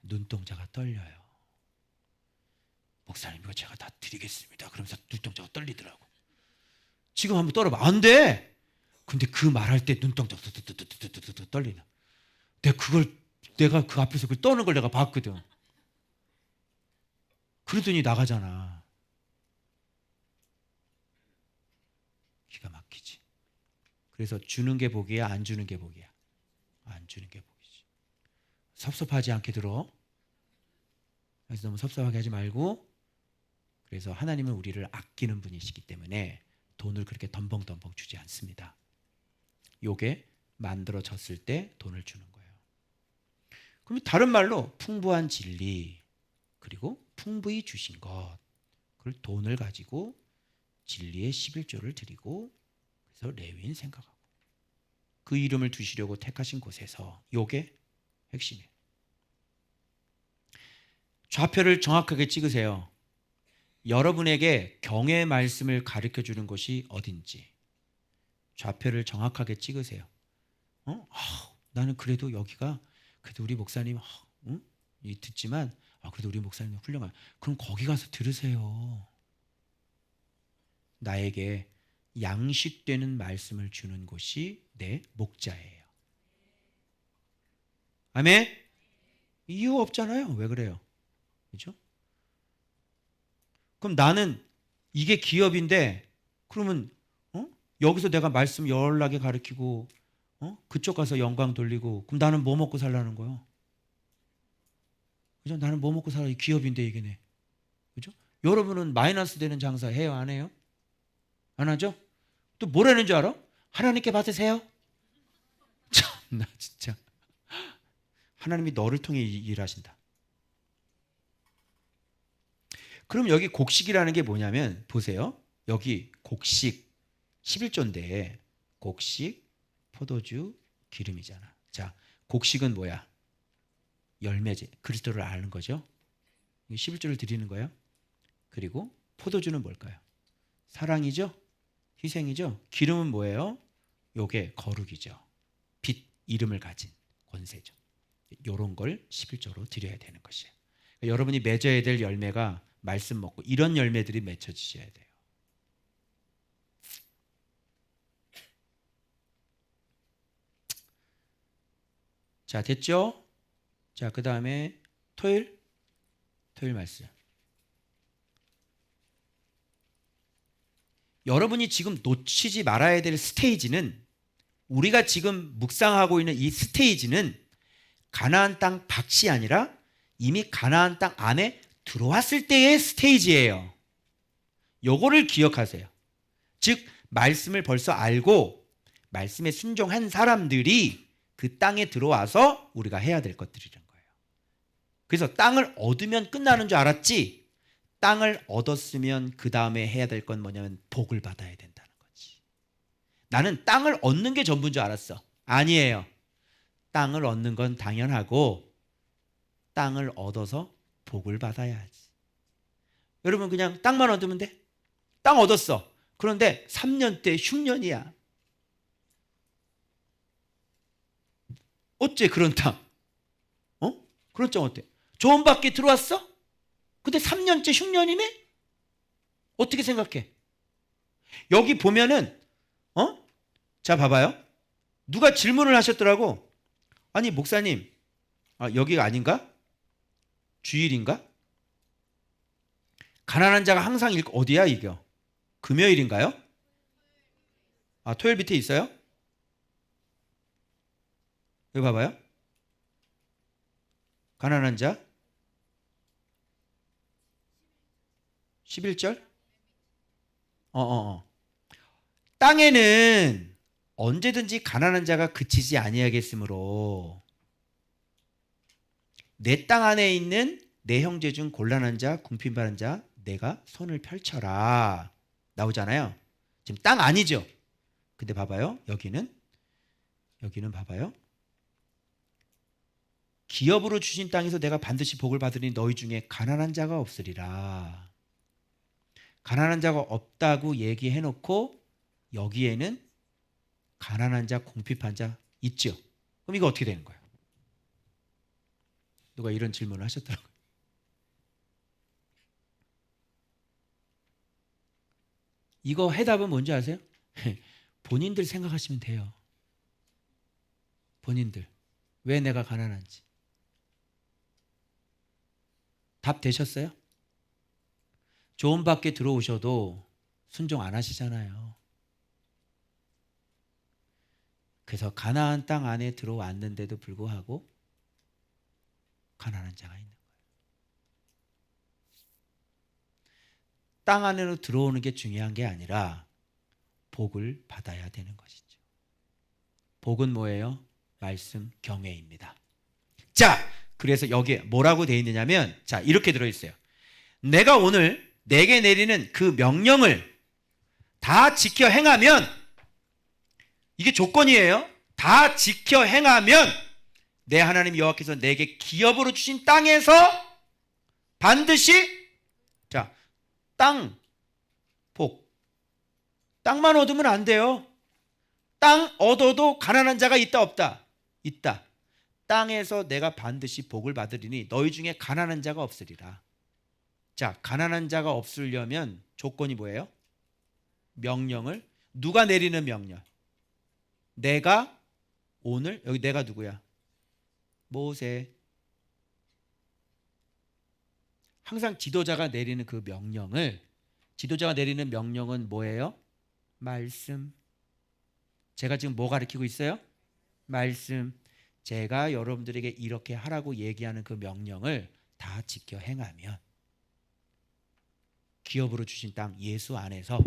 눈동자가 떨려요. 목사님, 이거 제가 다 드리겠습니다. 그러면서 눈동자가 떨리더라고. 지금 한번 떨어봐. 안 돼. 근데 그 말할 때 눈동자가 떨리나. 내가 그 앞에서 그 떠는 걸 내가 봤거든. 그러더니 나가잖아. 기가 막히지. 그래서 주는 게 복이야, 안 주는 게 복이야? 안 주는 게 복이지. 섭섭하지 않게 들어. 그래서 너무 섭섭하게 하지 말고, 그래서 하나님은 우리를 아끼는 분이시기 때문에 돈을 그렇게 덤벙덤벙 주지 않습니다. 요게 만들어졌을 때 돈을 주는 거예요. 그럼 다른 말로 풍부한 진리, 그리고 풍부히 주신 것, 그걸 돈을 가지고 진리의 11조를 드리고, 그래서 레위인 생각하고 그 이름을 두시려고 택하신 곳에서, 요게 핵심이에요. 좌표를 정확하게 찍으세요. 여러분에게 경외의 말씀을 가르쳐주는 곳이 어딘지 좌표를 정확하게 찍으세요. 나는 그래도 여기가, 그래도 우리 목사님 듣지만 그래도 우리 목사님 훌륭한, 그럼 거기 가서 들으세요. 나에게 양식되는 말씀을 주는 곳이 내 목자예요. 아멘? 이유 없잖아요. 왜 그래요? 그렇죠? 그럼 나는 이게 기업인데, 그러면 여기서 내가 말씀 열나게 가르치고 그쪽 가서 영광 돌리고, 그럼 나는 뭐 먹고 살라는 거예요? 그죠? 나는 뭐 먹고 살아? 이 기업인데 이게네. 그죠? 여러분은 마이너스 되는 장사 해요, 안 해요? 안 하죠? 또 뭐라는 줄 알아? 하나님께 받으세요. 참나 진짜. 하나님이 너를 통해 일하신다. 그럼 여기 곡식이라는 게 뭐냐면, 보세요. 여기 곡식 11조인데 곡식, 포도주, 기름이잖아. 자, 곡식은 뭐야? 열매지. 그리스도를 아는 거죠. 11조를 드리는 거예요. 그리고 포도주는 뭘까요? 사랑이죠. 희생이죠. 기름은 뭐예요? 요게 거룩이죠. 빛, 이름을 가진 권세죠. 요런 걸 11조로 드려야 되는 것이에요. 그러니까 여러분이 맺어야 될 열매가 말씀 먹고 이런 열매들이 맺혀지셔야 돼요. 자, 됐죠? 자, 그 다음에 토요일 말씀. 여러분이 지금 놓치지 말아야 될 스테이지는, 우리가 지금 묵상하고 있는 이 스테이지는 가나안 땅 밖이 아니라 이미 가나안 땅 안에 들어왔을 때의 스테이지예요. 요거를 기억하세요. 즉 말씀을 벌써 알고 말씀에 순종한 사람들이 그 땅에 들어와서 우리가 해야 될 것들이란 거예요. 그래서 땅을 얻으면 끝나는 줄 알았지, 땅을 얻었으면 그 다음에 해야 될 건 뭐냐면 복을 받아야 된다는 거지. 나는 땅을 얻는 게 전부인 줄 알았어. 아니에요. 땅을 얻는 건 당연하고 땅을 얻어서 복을 받아야 하지. 여러분 그냥 땅만 얻으면 돼? 땅 얻었어. 그런데 3년대 흉년이야. 어째 그런 땅? 그런 땅 어때? 좋은 밖에 들어왔어? 근데 3년째 흉년이네? 어떻게 생각해? 여기 보면은 자 봐봐요. 누가 질문을 하셨더라고. 아니 목사님, 여기가 아닌가? 주일인가? 가난한 자가 항상 어디야 이게? 금요일인가요? 토요일 밑에 있어요? 여기 봐봐요. 가난한 자 11절. 땅에는 언제든지 가난한 자가 그치지 아니하겠으므로 내 땅 안에 있는 내 형제 중 곤란한 자, 궁핍받은 자 내가 손을 펼쳐라 나오잖아요. 지금 땅 아니죠. 근데 봐봐요. 여기는 봐봐요. 기업으로 주신 땅에서 내가 반드시 복을 받으니 너희 중에 가난한 자가 없으리라. 가난한 자가 없다고 얘기해놓고 여기에는 가난한 자, 궁핍한 자 있죠. 그럼 이거 어떻게 되는 거예요? 누가 이런 질문을 하셨더라고요. 이거 해답은 뭔지 아세요? 본인들 생각하시면 돼요. 본인들. 왜 내가 가난한지. 답 되셨어요? 좋은 밖에 들어오셔도 순종 안 하시잖아요. 그래서 가나안 땅 안에 들어왔는데도 불구하고 가난한 자가 있는 거예요. 땅 안으로 들어오는 게 중요한 게 아니라 복을 받아야 되는 것이죠. 복은 뭐예요? 말씀 경외입니다. 자, 그래서 여기에 뭐라고 되어 있느냐면 자, 이렇게 들어있어요. 내가 오늘 내게 내리는 그 명령을 다 지켜 행하면, 이게 조건이에요. 다 지켜 행하면 내 하나님 여호와께서 내게 기업으로 주신 땅에서 반드시, 자, 땅, 복. 땅만 얻으면 안 돼요. 땅 얻어도 가난한 자가 있다 없다? 있다. 땅에서 내가 반드시 복을 받으리니 너희 중에 가난한 자가 없으리라. 자, 가난한 자가 없으려면 조건이 뭐예요? 명령을, 누가 내리는 명령? 내가 오늘, 여기 내가 누구야? 모세. 항상 지도자가 내리는 그 명령을, 지도자가 내리는 명령은 뭐예요? 말씀. 제가 지금 뭐 가르치고 있어요? 말씀. 제가 여러분들에게 이렇게 하라고 얘기하는 그 명령을 다 지켜 행하면 기업으로 주신 땅 예수 안에서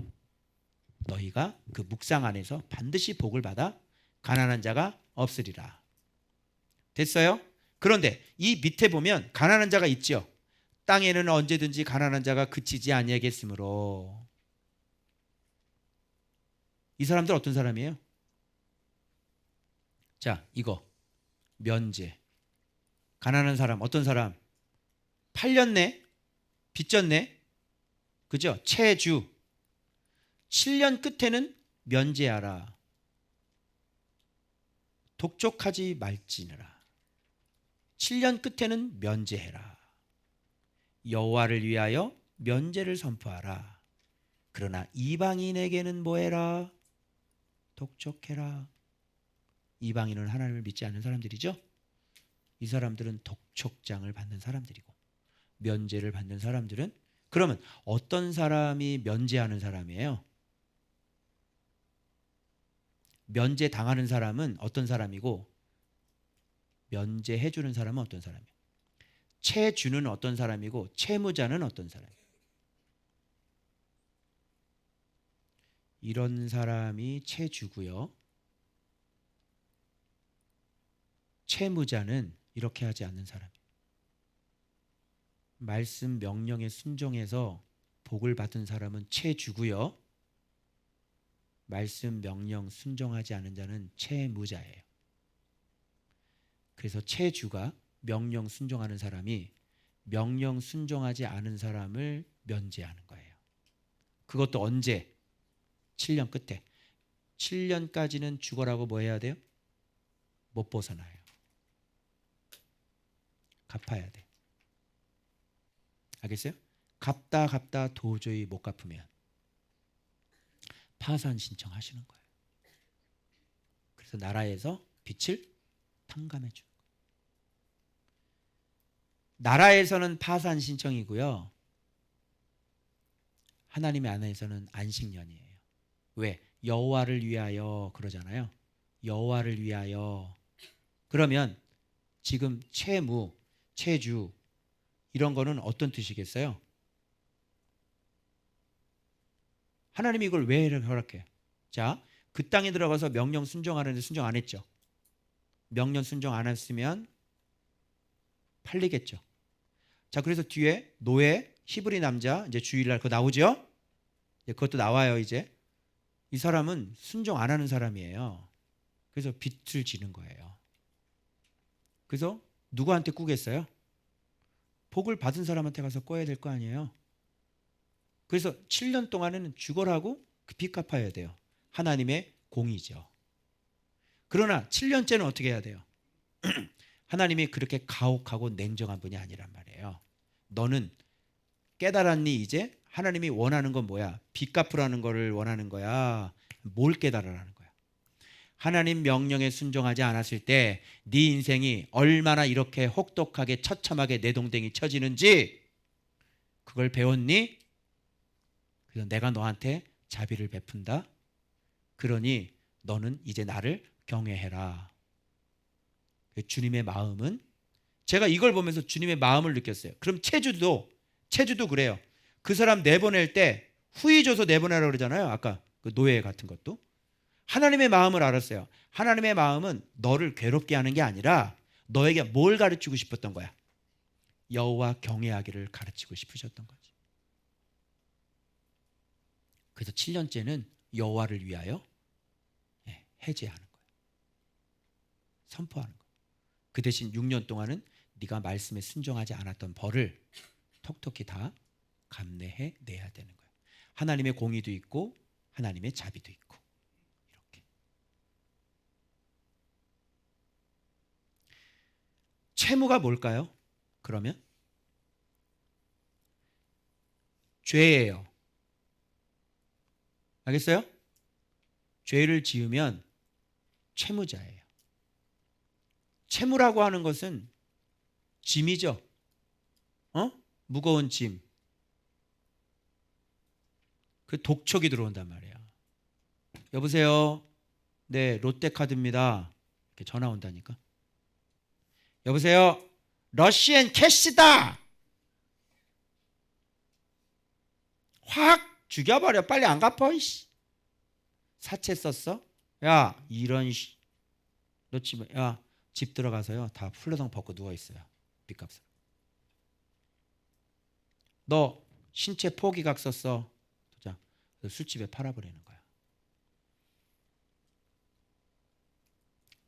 너희가 그 묵상 안에서 반드시 복을 받아 가난한 자가 없으리라. 됐어요? 그런데 이 밑에 보면 가난한 자가 있죠. 땅에는 언제든지 가난한 자가 그치지 아니하겠으므로. 이 사람들 어떤 사람이에요? 자, 이거 면제. 가난한 사람 어떤 사람? 팔렸네, 빚졌네, 그죠? 채주. 7년 끝에는 면제하라. 독촉하지 말지니라. 7년 끝에는 면제해라. 여호와를 위하여 면제를 선포하라. 그러나 이방인에게는 뭐해라? 독촉해라. 이방인은 하나님을 믿지 않는 사람들이죠. 이 사람들은 독촉장을 받는 사람들이고, 면제를 받는 사람들은, 그러면 어떤 사람이 면제하는 사람이에요? 면제 당하는 사람은 어떤 사람이고, 면제해 주는 사람은 어떤 사람이에요? 채주는 어떤 사람이고, 채무자는 어떤 사람이에요? 이런 사람이 채주고요. 채무자는 이렇게 하지 않는 사람. 말씀 명령에 순종해서 복을 받은 사람은 채주고요. 말씀 명령 순종하지 않은 자는 채무자예요. 그래서 채주가 명령 순종하는 사람이 명령 순종하지 않은 사람을 면제하는 거예요. 그것도 언제? 7년 끝에. 7년까지는 죽어라고 뭐 해야 돼요? 못 벗어나요. 갚아야 돼. 알겠어요? 갚다 도저히 못 갚으면 파산 신청하시는 거예요. 그래서 나라에서 빚을 탕감해 주는 거예요. 나라에서는 파산 신청이고요. 하나님의 안에서는 안식년이에요. 왜? 여호와를 위하여 그러잖아요. 여호와를 위하여. 그러면 지금 채무, 채주 이런 거는 어떤 뜻이겠어요? 하나님이 이걸 왜 허락해요? 자, 그 땅에 들어가서 명령 순종하는데 순종 안 했죠. 명령 순종 안 했으면 팔리겠죠. 자, 그래서 뒤에 노예, 히브리 남자 이제 주일날 그거 나오죠? 그것도 나와요. 이제 이 사람은 순종 안 하는 사람이에요. 그래서 빚을 지는 거예요. 그래서 누구한테 꾸겠어요? 복을 받은 사람한테 가서 꿔야 될 거 아니에요. 그래서 7년 동안에는 죽어라고 그 빚 갚아야 돼요. 하나님의 공이죠. 그러나 7년째는 어떻게 해야 돼요? 하나님이 그렇게 가혹하고 냉정한 분이 아니란 말이에요. 너는 깨달았니? 이제 하나님이 원하는 건 뭐야? 빚 갚으라는 거를 원하는 거야? 뭘 깨달으라는 거야? 하나님 명령에 순종하지 않았을 때 네 인생이 얼마나 이렇게 혹독하게 처참하게 내동댕이 쳐지는지 그걸 배웠니? 그래서 내가 너한테 자비를 베푼다. 그러니 너는 이제 나를 경외해라. 주님의 마음은, 제가 이걸 보면서 주님의 마음을 느꼈어요. 그럼 채주도 그래요. 그 사람 내보낼 때 후히 줘서 내보내라고 그러잖아요. 아까 그 노예 같은 것도. 하나님의 마음을 알았어요. 하나님의 마음은 너를 괴롭게 하는 게 아니라 너에게 뭘 가르치고 싶었던 거야? 여호와 경외하기를 가르치고 싶으셨던 거지. 그래서 7년째는 여호와를 위하여 해제하는 거예요. 선포하는 거예요. 그 대신 6년 동안은 네가 말씀에 순종하지 않았던 벌을 톡톡히 다 감내해 내야 되는 거예요. 하나님의 공의도 있고 하나님의 자비도 있고. 이렇게. 채무가 뭘까요? 그러면 죄예요. 알겠어요? 죄를 지으면 채무자예요. 채무라고 하는 것은 짐이죠. 무거운 짐. 그 독촉이 들어온단 말이에요. 여보세요? 네, 롯데카드입니다. 이렇게 전화 온다니까. 여보세요? 러시앤 캐시다! 확 죽여버려. 빨리 안 갚아. 사채 썼어? 야, 이런 너 집 들어가서요. 다 풀러덩 벗고 누워있어요. 빚값을. 너 신체 포기각 썼어. 자, 술집에 팔아버리는 거야.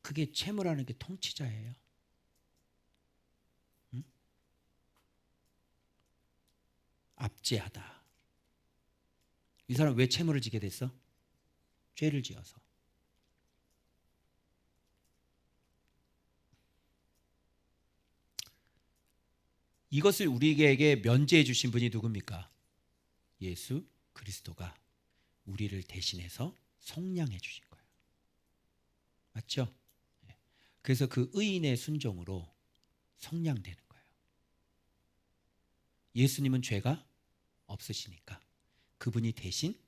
그게 채무라는 게 통치자예요. 응? 압제하다. 이 사람 왜 채무를 지게 됐어? 죄를 지어서. 이것을 우리에게 면제해 주신 분이 누굽니까? 예수 그리스도가 우리를 대신해서 속량해 주신 거예요. 맞죠? 그래서 그 의인의 순종으로 속량되는 거예요. 예수님은 죄가 없으시니까 그분이 대신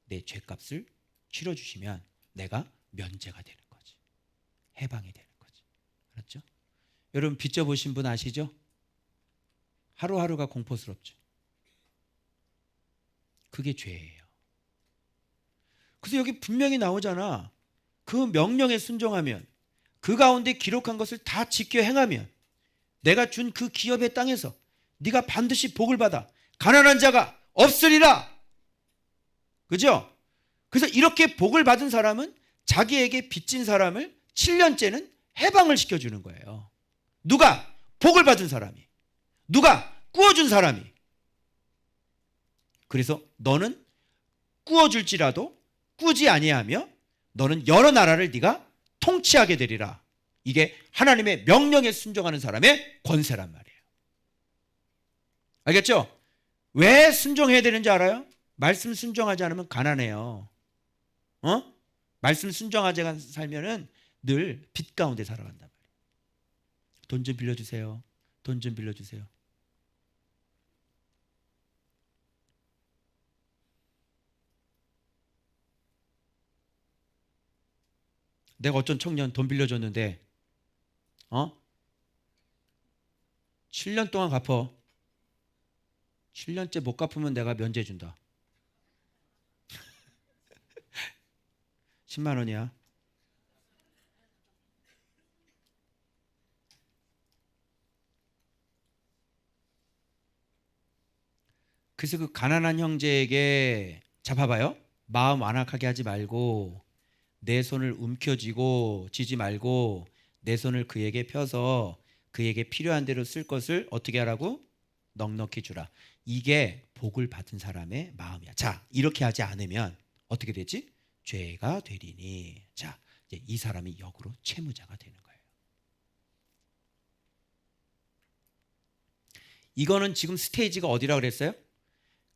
내 죄값을 치러주시면 내가 면제가 되는 거지. 해방이 되는 거지. 알았죠? 여러분 빚져보신 분 아시죠? 하루하루가 공포스럽죠. 그게 죄예요. 그래서 여기 분명히 나오잖아. 그 명령에 순종하면, 그 가운데 기록한 것을 다 지켜 행하면 내가 준 그 기업의 땅에서 네가 반드시 복을 받아 가난한 자가 없으리라. 그죠? 그래서 이렇게 복을 받은 사람은 자기에게 빚진 사람을 7년째는 해방을 시켜주는 거예요. 누가? 복을 받은 사람이. 누가? 꾸어준 사람이. 그래서 너는 꾸어줄지라도 꾸지 아니하며 너는 여러 나라를 네가 통치하게 되리라. 이게 하나님의 명령에 순종하는 사람의 권세란 말이에요. 알겠죠? 왜 순종해야 되는지 알아요? 말씀 순종하지 않으면 가난해요. 말씀 순종하지 않고 살면은 늘 빚 가운데 살아간단 말이에요. 돈 좀 빌려주세요. 돈 좀 빌려주세요. 내가 어쩐 청년 돈 빌려줬는데 7년 동안 갚어. 7년째 못 갚으면 내가 면제 준다. 10만 원이야. 그래서 그 가난한 형제에게 잡아봐요. 마음 완악하게 하지 말고 내 손을 움켜쥐고 쥐지 말고 내 손을 그에게 펴서 그에게 필요한 대로 쓸 것을 어떻게 하라고? 넉넉히 주라. 이게 복을 받은 사람의 마음이야. 자, 이렇게 하지 않으면 어떻게 되지? 죄가 되리니. 자, 이제 이 사람이 역으로 채무자가 되는 거예요. 이거는 지금 스테이지가 어디라 그랬어요?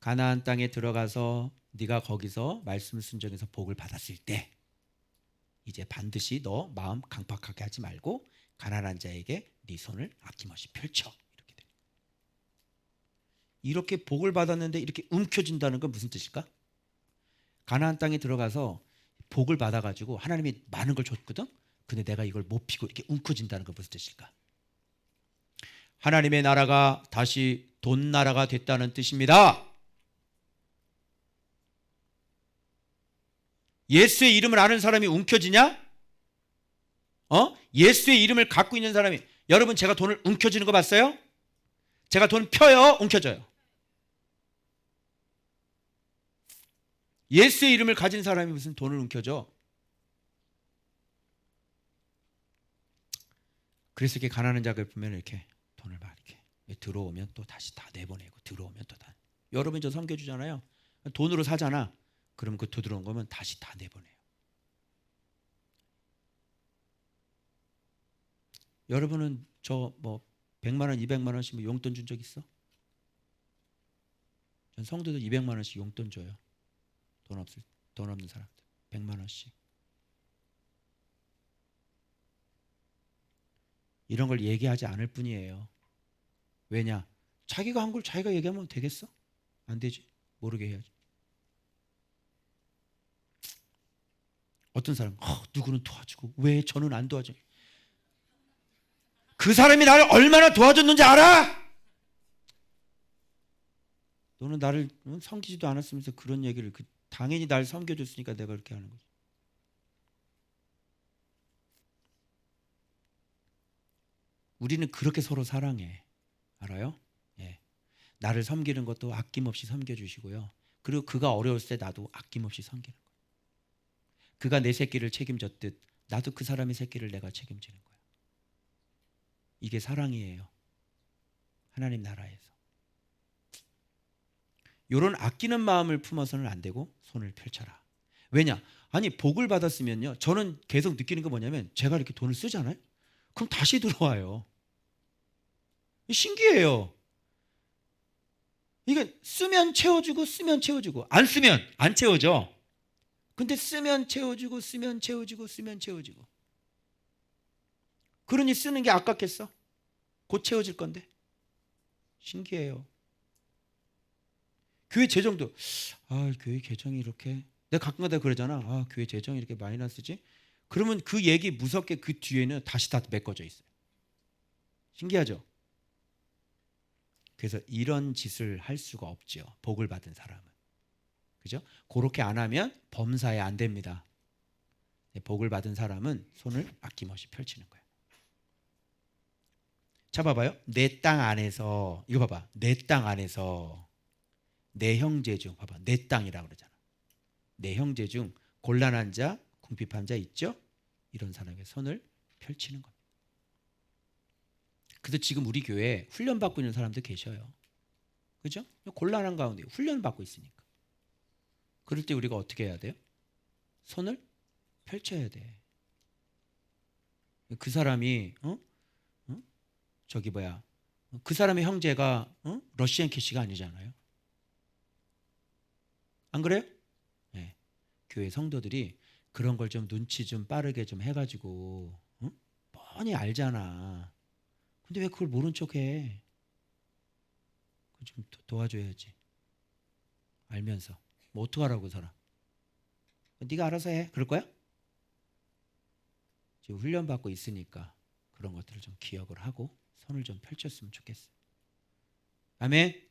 가나안 땅에 들어가서 네가 거기서 말씀 순종해서 복을 받았을 때 이제 반드시 너 마음 강팍하게 하지 말고 가난한 자에게 네 손을 아낌없이 펼쳐. 이렇게 돼. 이렇게 복을 받았는데 이렇게 움켜쥔다는 건 무슨 뜻일까? 가나안 땅에 들어가서 복을 받아가지고 하나님이 많은 걸 줬거든. 근데 내가 이걸 못 피고 이렇게 움켜쥔다는 건 무슨 뜻일까? 하나님의 나라가 다시 돈 나라가 됐다는 뜻입니다. 예수의 이름을 아는 사람이 움켜쥐냐? 예수의 이름을 갖고 있는 사람이, 여러분 제가 돈을 움켜쥐는 거 봤어요? 제가 돈 펴요? 움켜져요? 예수의 이름을 가진 사람이 무슨 돈을 움켜줘? 그래서 이렇게 가난한 자를 보면 이렇게 돈을 막 이렇게 들어오면 또 다시 다 내보내고 들어오면 또 다. 여러분 저 섬겨주잖아요. 돈으로 사잖아. 그럼 그 들어온 거면 다시 다 내보내요. 여러분은 저 뭐 100만 원, 200만 원씩 뭐 용돈 준 적 있어? 전 성도들 200만 원씩 용돈 줘요. 돈 없는 사람들 100만 원씩. 이런 걸 얘기하지 않을 뿐이에요. 왜냐? 자기가 한 걸 자기가 얘기하면 되겠어? 안 되지. 모르게 해야지. 어떤 사람 누구는 도와주고 왜 저는 안 도와줘? 그 사람이 나를 얼마나 도와줬는지 알아? 너는 나를 섬기지도 않았으면서 그런 얘기를 당연히 날 섬겨줬으니까 내가 그렇게 하는 거지. 우리는 그렇게 서로 사랑해. 알아요? 예. 나를 섬기는 것도 아낌없이 섬겨주시고요. 그리고 그가 어려웠을 때 나도 아낌없이 섬기는 거예요. 그가 내 새끼를 책임졌듯 나도 그 사람의 새끼를 내가 책임지는 거예요. 이게 사랑이에요. 하나님 나라에서. 이런 아끼는 마음을 품어서는 안 되고 손을 펼쳐라. 왜냐? 아니 복을 받았으면요. 저는 계속 느끼는 거 뭐냐면 제가 이렇게 돈을 쓰잖아요. 그럼 다시 들어와요. 신기해요. 이게 쓰면 채워주고 쓰면 채워주고 안 쓰면 안 채워져. 근데 쓰면 채워주고 쓰면 채워주고 쓰면 채워지고. 그러니 쓰는 게 아깝겠어? 곧 채워질 건데. 신기해요. 교회 재정도 교회 재정이 이렇게 내가 가끔가다 그러잖아. 교회 재정이 이렇게 마이너스지? 그러면 그 얘기 무섭게 그 뒤에는 다시 다 메꿔져 있어요. 신기하죠? 그래서 이런 짓을 할 수가 없죠. 복을 받은 사람은. 그죠? 그렇게 안 하면 범사에 안 됩니다. 복을 받은 사람은 손을 아낌없이 펼치는 거예요. 자, 봐봐요. 내 땅 안에서, 이거 봐봐. 내 땅 안에서 내 형제 중, 봐봐. 내 땅이라고 그러잖아. 내 형제 중 곤란한 자, 궁핍한 자 있죠? 이런 사람에게 손을 펼치는 겁니다. 그래서 지금 우리 교회에 훈련받고 있는 사람도 계셔요. 그죠? 곤란한 가운데 훈련받고 있으니까. 그럴 때 우리가 어떻게 해야 돼요? 손을 펼쳐야 돼. 그 사람이 저기 뭐야, 그 사람의 형제가 러시안 캐시가 아니잖아요. 안 그래요? 네. 교회 성도들이 그런 걸 좀 눈치 좀 빠르게 좀 해가지고 뻔히 알잖아. 근데 왜 그걸 모른 척해? 좀 도와줘야지. 알면서 뭐 어떡하라고 살아? 네가 알아서 해. 그럴 거야? 지금 훈련받고 있으니까 그런 것들을 좀 기억을 하고 손을 좀 펼쳤으면 좋겠어요. 아멘.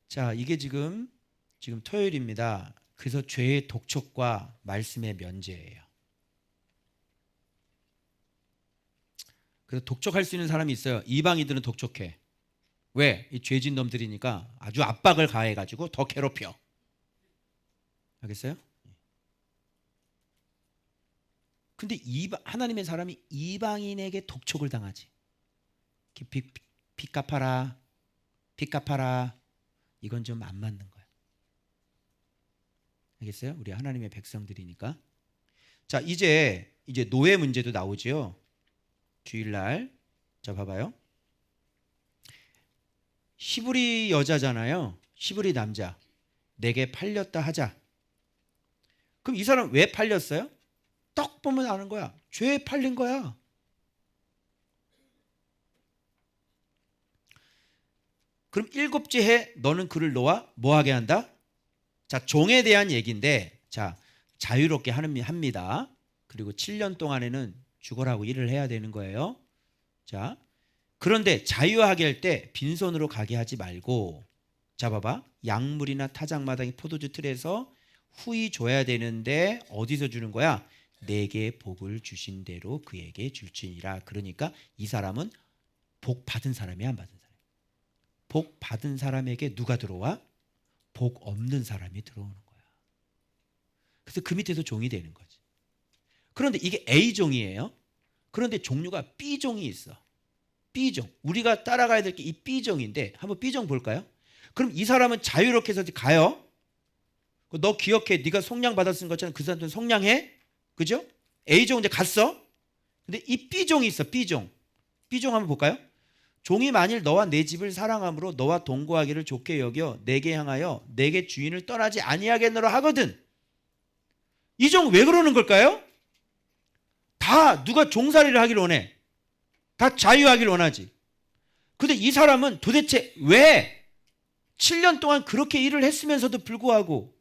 자, 이게 지금 토요일입니다. 그래서 죄의 독촉과 말씀의 면제예요. 그래서 독촉할 수 있는 사람이 있어요. 이방인들은 독촉해. 왜? 이 죄진 놈들이니까 아주 압박을 가해가지고 더 괴롭혀. 알겠어요? 근데 하나님의 사람이 이방인에게 독촉을 당하지. 빚 갚아라. 빚 갚아라. 이건 좀 안 맞는 거야. 알겠어요? 우리 하나님의 백성들이니까. 자, 이제 노예 문제도 나오죠. 주일날. 자, 봐봐요. 히브리 여자잖아요. 히브리 남자. 내게 팔렸다 하자. 그럼 이 사람 왜 팔렸어요? 딱 보면 아는 거야. 죄에 팔린 거야. 그럼 7째 해 너는 그를 놓아 뭐 하게 한다? 자, 종에 대한 얘기인데, 자, 자유롭게 합니다. 그리고 7년 동안에는 죽어라고 일을 해야 되는 거예요. 자, 그런데 자유하게 할 때 빈손으로 가게 하지 말고, 자, 봐봐. 약물이나 타작마당의 포도주 틀에서 후히 줘야 되는데 어디서 주는 거야? 내게 복을 주신 대로 그에게 줄지니라. 그러니까 이 사람은 복 받은 사람이 안 받은 사람. 복 받은 사람에게 누가 들어와? 복 없는 사람이 들어오는 거야. 그래서 그 밑에서 종이 되는 거지. 그런데 이게 A종이에요. 그런데 종류가 B종이 있어. B종. 우리가 따라가야 될 게 이 B종인데 한번 B종 볼까요? 그럼 이 사람은 자유롭게 해서 가요. 너 기억해. 네가 속량 받았은 것처럼 그 사람들은 속량해. 그죠? A종 이제 갔어. 근데 이 B종이 있어. B종. B종 한번 볼까요? 종이 만일 너와 내 집을 사랑함으로 너와 동거하기를 좋게 여겨 내게 향하여 내게 주인을 떠나지 아니하겠노라 하거든. 이 종 왜 그러는 걸까요? 다 누가 종살이를 하기를 원해. 다 자유하기를 원하지. 근데 이 사람은 도대체 왜 7년 동안 그렇게 일을 했으면서도 불구하고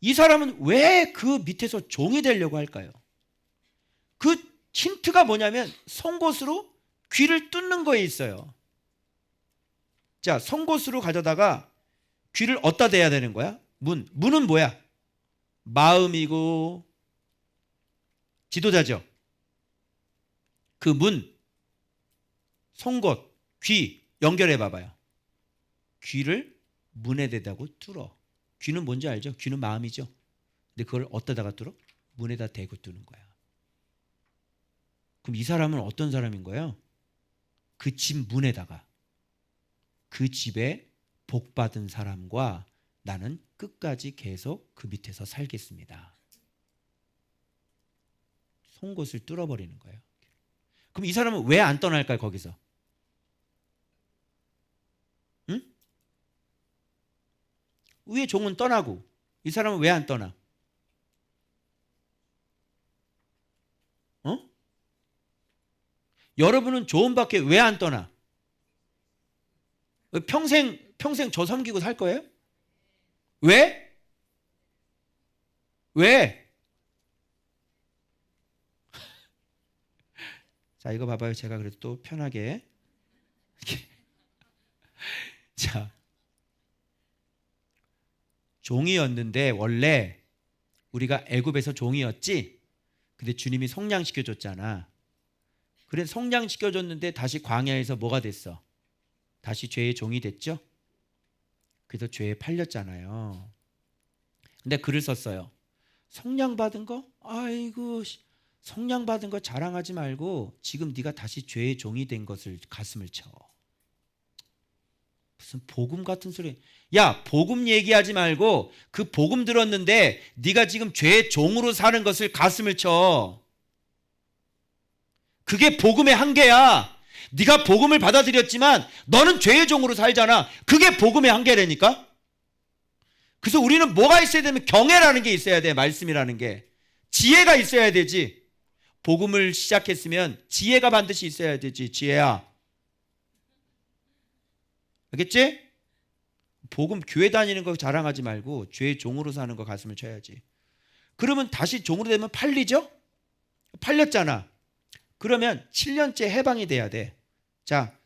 이 사람은 왜 그 밑에서 종이 되려고 할까요? 그 힌트가 뭐냐면 송곳으로 귀를 뚫는 거에 있어요. 자, 송곳으로 가져다가 귀를 어디다 대야 되는 거야? 문은 뭐야? 마음이고 지도자죠. 그 문, 송곳, 귀 연결해 봐봐요. 귀를 문에 대다고 뚫어. 귀는 뭔지 알죠? 귀는 마음이죠. 근데 그걸 어디다가 뚫어? 문에다 대고 뚫는 거야. 그럼 이 사람은 어떤 사람인 거예요? 그 집 문에다가 그 집에 복 받은 사람과 나는 끝까지 계속 그 밑에서 살겠습니다. 송곳을 뚫어버리는 거예요. 그럼 이 사람은 왜 안 떠날까요? 거기서? 응? 위에 종은 떠나고 이 사람은 왜 안 떠나? 어? 여러분은 조언밖에 왜 안 떠나? 평생 저 섬기고 살 거예요? 왜? 왜? 자, 이거 봐봐요. 제가 그래도 또 편하게. 자, 종이었는데 원래 우리가 애굽에서 종이었지. 근데 주님이 성량시켜줬잖아. 그래 성량시켜줬는데 다시 광야에서 뭐가 됐어? 다시 죄의 종이 됐죠. 그래서 죄에 팔렸잖아요. 근데 글을 썼어요. 성량 받은 거? 아이고 성량 받은 거 자랑하지 말고 지금 네가 다시 죄의 종이 된 것을 가슴을 쳐. 무슨 복음 같은 소리. 야, 복음 얘기하지 말고 그 복음 들었는데 네가 지금 죄의 종으로 사는 것을 가슴을 쳐. 그게 복음의 한계야. 네가 복음을 받아들였지만 너는 죄의 종으로 살잖아. 그게 복음의 한계라니까. 그래서 우리는 뭐가 있어야 되면 경애라는 게 있어야 돼. 말씀이라는 게. 지혜가 있어야 되지. 복음을 시작했으면 지혜가 반드시 있어야 되지. 지혜야. 알겠지? 복음 교회 다니는 거 자랑하지 말고 죄의 종으로 사는 거 가슴을 쳐야지. 그러면 다시 종으로 되면 팔리죠? 팔렸잖아. 그러면 7년째 해방이 돼야 돼. 자,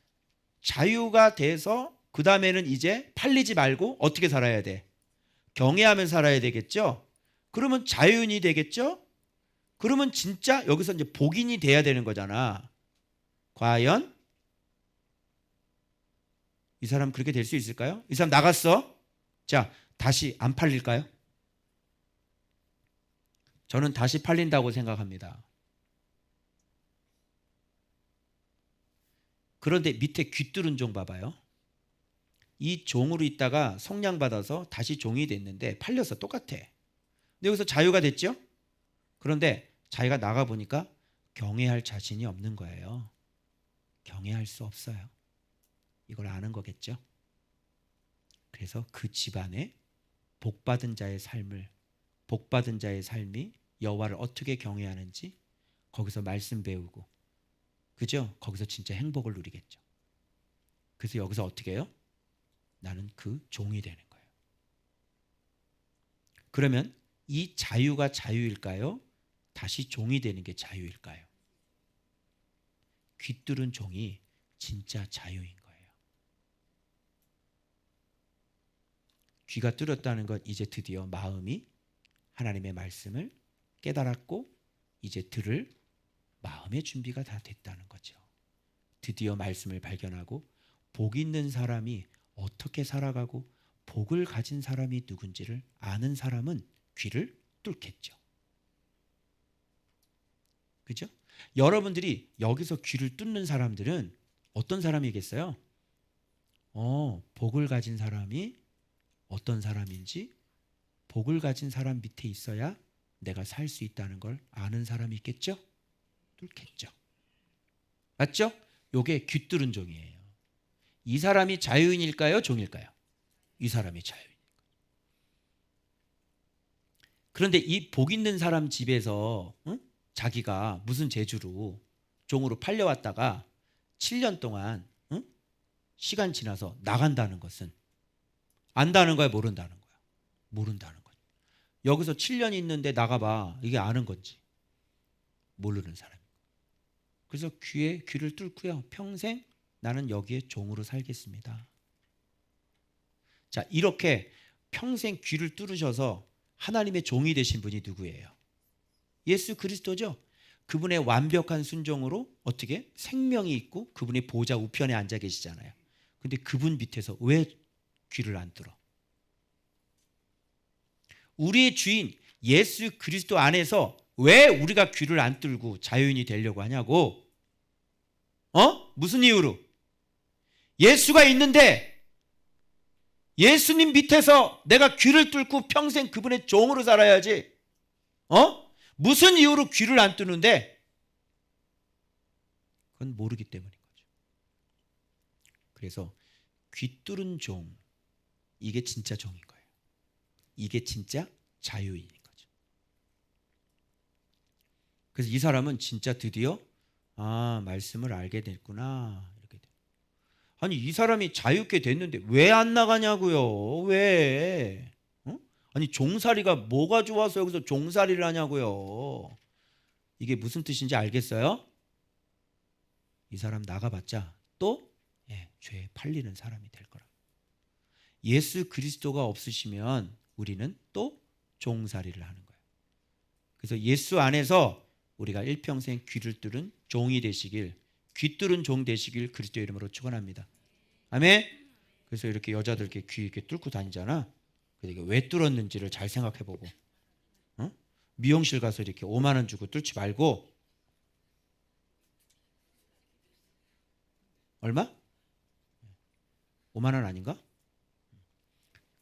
자유가 돼서 그 다음에는 이제 팔리지 말고 어떻게 살아야 돼? 경외하면 살아야 되겠죠? 그러면 자유인이 되겠죠? 그러면 진짜 여기서 이제 복인이 돼야 되는 거잖아. 과연 이 사람 그렇게 될 수 있을까요? 이 사람 나갔어. 자, 다시 안 팔릴까요? 저는 다시 팔린다고 생각합니다. 그런데 밑에 귀뚫은 종 봐봐요. 이 종으로 있다가 성량 받아서 다시 종이 됐는데 팔려서 똑같아. 근데 여기서 자유가 됐죠? 그런데 자기가 나가보니까 경외할 자신이 없는 거예요. 경외할 수 없어요. 이걸 아는 거겠죠? 그래서 그 집안에 복받은 자의 삶이 여호와를 어떻게 경외하는지 거기서 말씀 배우고, 그죠? 거기서 진짜 행복을 누리겠죠. 그래서 여기서 어떻게 해요? 나는 그 종이 되는 거예요. 그러면 이 자유가 자유일까요? 다시 종이 되는 게 자유일까요? 귀뚫은 종이 진짜 자유인 거예요. 귀가 뚫렸다는 건 이제 드디어 마음이 하나님의 말씀을 깨달았고 이제 들을 마음의 준비가 다 됐다는 거죠. 드디어 말씀을 발견하고 복 있는 사람이 어떻게 살아가고 복을 가진 사람이 누군지를 아는 사람은 귀를 뚫겠죠. 그죠? 여러분들이 여기서 귀를 뚫는 사람들은 어떤 사람이겠어요? 복을 가진 사람이 어떤 사람인지, 복을 가진 사람 밑에 있어야 내가 살 수 있다는 걸 아는 사람이 있겠죠? 뚫겠죠. 맞죠? 요게 귀뚫은 종이에요. 이 사람이 자유인일까요? 종일까요? 이 사람이 자유인. 그런데 이 복 있는 사람 집에서 자기가 무슨 재주로 종으로 팔려왔다가 7년 동안 시간 지나서 나간다는 것은 안다는 거야, 모른다는 거야? 모른다는 거야. 여기서 7년 있는데 나가봐. 이게 아는 건지 모르는 사람이고. 그래서 귀를 뚫고요. 평생 나는 여기에 종으로 살겠습니다. 자, 이렇게 평생 귀를 뚫으셔서 하나님의 종이 되신 분이 누구예요? 예수 그리스도죠. 그분의 완벽한 순종으로 어떻게 생명이 있고 그분의 보좌 우편에 앉아 계시잖아요. 근데 그분 밑에서 왜 귀를 안 뚫어? 우리의 주인 예수 그리스도 안에서 왜 우리가 귀를 안 뚫고 자유인이 되려고 하냐고? 무슨 이유로? 예수가 있는데 예수님 밑에서 내가 귀를 뚫고 평생 그분의 종으로 살아야지. 무슨 이유로 귀를 안 뚫는데? 그건 모르기 때문인 거죠. 그래서 귀 뚫은 종, 이게 진짜 종인 거예요. 이게 진짜 자유인인 거죠. 그래서 이 사람은 진짜 드디어 말씀을 알게 됐구나. 이렇게 돼. 아니 이 사람이 자유케 됐는데 왜 안 나가냐고요? 왜? 아니 종살이가 뭐가 좋아서 여기서 종살이를 하냐고요? 이게 무슨 뜻인지 알겠어요? 이 사람 나가봤자 또 죄에 팔리는 사람이 될 거라. 예수 그리스도가 없으시면 우리는 또 종살이를 하는 거예요. 그래서 예수 안에서 우리가 일평생 귀를 뚫은 종이 되시길, 귀 뚫은 종 되시길 그리스도 이름으로 축원합니다. 아멘. 그래서 이렇게 여자들 이렇게 귀 이렇게 뚫고 다니잖아. 그러니까 왜 뚫었는지를 잘 생각해보고, 어? 미용실 가서 이렇게 5만 원 주고 뚫지 말고, 얼마? 5만 원 아닌가?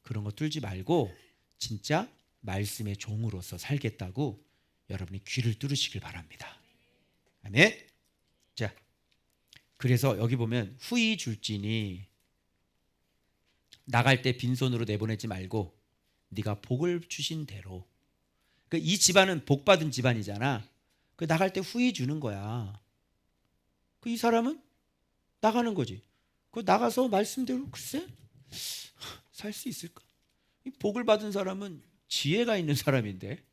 그런 거 뚫지 말고 진짜 말씀의 종으로서 살겠다고 여러분이 귀를 뚫으시길 바랍니다. 아멘. 자, 그래서 여기 보면 후이 줄지니 나갈 때 빈손으로 내보내지 말고 네가 복을 주신 대로. 그러니까 이 집안은 복 받은 집안이잖아. 그 나갈 때 후이 주는 거야. 그 이 사람은 나가는 거지. 그 나가서 말씀대로 글쎄 살 수 있을까? 이 복을 받은 사람은 지혜가 있는 사람인데,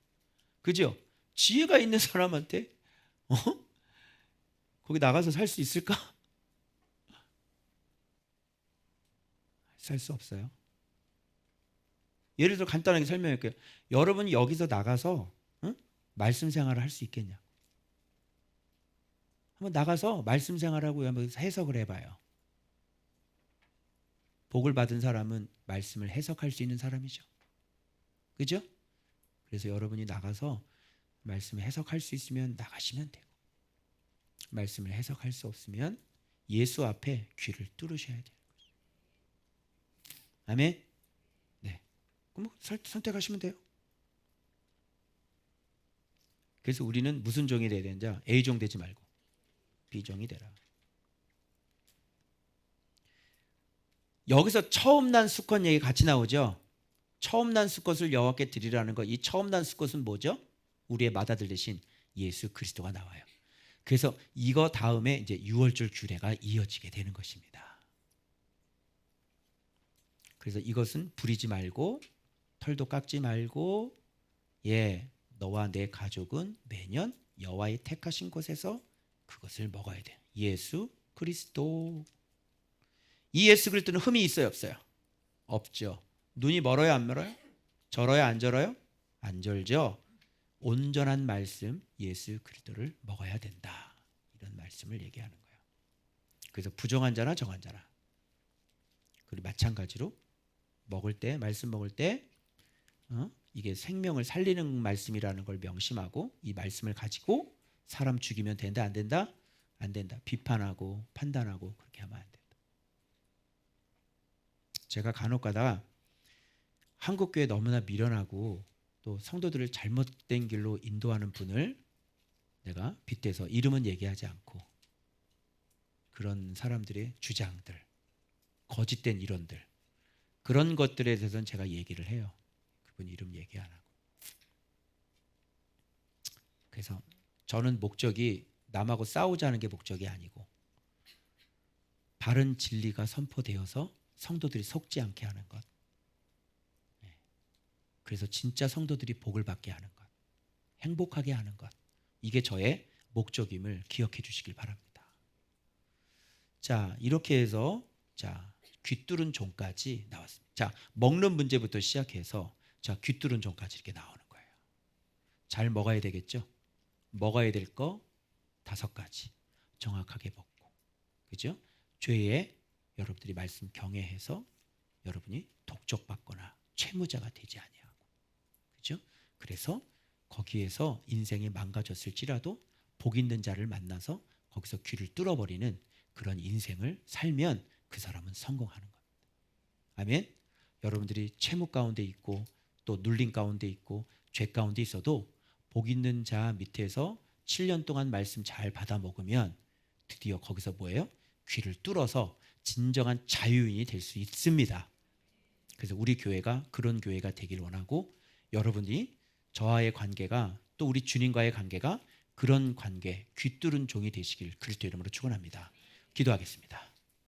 그죠? 지혜가 있는 사람한테 거기 나가서 살 수 있을까? 살 수 없어요. 예를 들어 간단하게 설명할게요. 여러분이 여기서 나가서 말씀 생활을 할 수 있겠냐? 한번 나가서 말씀 생활하고 한번 해석을 해봐요. 복을 받은 사람은 말씀을 해석할 수 있는 사람이죠. 그죠? 그래서 여러분이 나가서 말씀을 해석할 수 있으면 나가시면 되고, 말씀을 해석할 수 없으면 예수 앞에 귀를 뚫으셔야 돼요. 아멘. 네. 그럼 선택하시면 돼요. 그래서 우리는 무슨 종이 돼야 되는지 A종 되지 말고 B종이 되라. 여기서 처음 난 수컷 얘기 같이 나오죠. 처음 난 수컷을 여호와께 드리라는 거. 이 처음 난 수컷은 뭐죠? 우리의 맏아들 대신 예수 그리스도가 나와요. 그래서 이거 다음에 이제 유월절 규례가 이어지게 되는 것입니다. 그래서 이것은 부리지 말고 털도 깎지 말고, 너와 내 가족은 매년 여호와의 택하신 곳에서 그것을 먹어야 돼. 예수 그리스도. 이 예수 그리스도는 흠이 있어요, 없어요? 없죠. 눈이 멀어요, 안 멀어요? 절어요, 안 절어요? 안 절죠. 온전한 말씀 예수 그리스도를 먹어야 된다. 이런 말씀을 얘기하는 거예요. 그래서 부정한 자나 정한 자나, 그리고 마찬가지로 먹을 때, 말씀 먹을 때 이게 생명을 살리는 말씀이라는 걸 명심하고 이 말씀을 가지고 사람 죽이면 된다, 안 된다? 안 된다. 비판하고 판단하고 그렇게 하면 안 된다. 제가 간혹 가다가 한국교회 너무나 미련하고 또 성도들을 잘못된 길로 인도하는 분을 내가 빗대서 이름은 얘기하지 않고, 그런 사람들의 주장들, 거짓된 이론들, 그런 것들에 대해서는 제가 얘기를 해요. 그분 이름 얘기 안 하고. 그래서 저는 목적이 남하고 싸우자는 게 목적이 아니고, 바른 진리가 선포되어서 성도들이 속지 않게 하는 것. 그래서 진짜 성도들이 복을 받게 하는 것, 행복하게 하는 것, 이게 저의 목적임을 기억해 주시길 바랍니다. 자, 이렇게 해서 귀뚫은 종까지 나왔습니다. 자, 먹는 문제부터 시작해서 귀뚫은 종까지 이렇게 나오는 거예요. 잘 먹어야 되겠죠? 먹어야 될 거 5가지 정확하게 먹고, 그죠? 죄에 여러분들이 말씀 경외해서 여러분이 독촉받거나 채무자가 되지 아니하고, 그죠? 그래서 거기에서 인생이 망가졌을지라도 복 있는 자를 만나서 거기서 귀를 뚫어버리는 그런 인생을 살면 그 사람은 성공하는 겁니다. 아멘. 여러분들이 채무 가운데 있고 또 눌림 가운데 있고 죄 가운데 있어도 복 있는 자 밑에서 7년 동안 말씀 잘 받아 먹으면 드디어 거기서 뭐예요? 귀를 뚫어서 진정한 자유인이 될 수 있습니다. 그래서 우리 교회가 그런 교회가 되길 원하고, 여러분이 저와의 관계가, 또 우리 주님과의 관계가 그런 관계, 귀 뚫은 종이 되시길 그리스도 이름으로 축원합니다. 기도하겠습니다.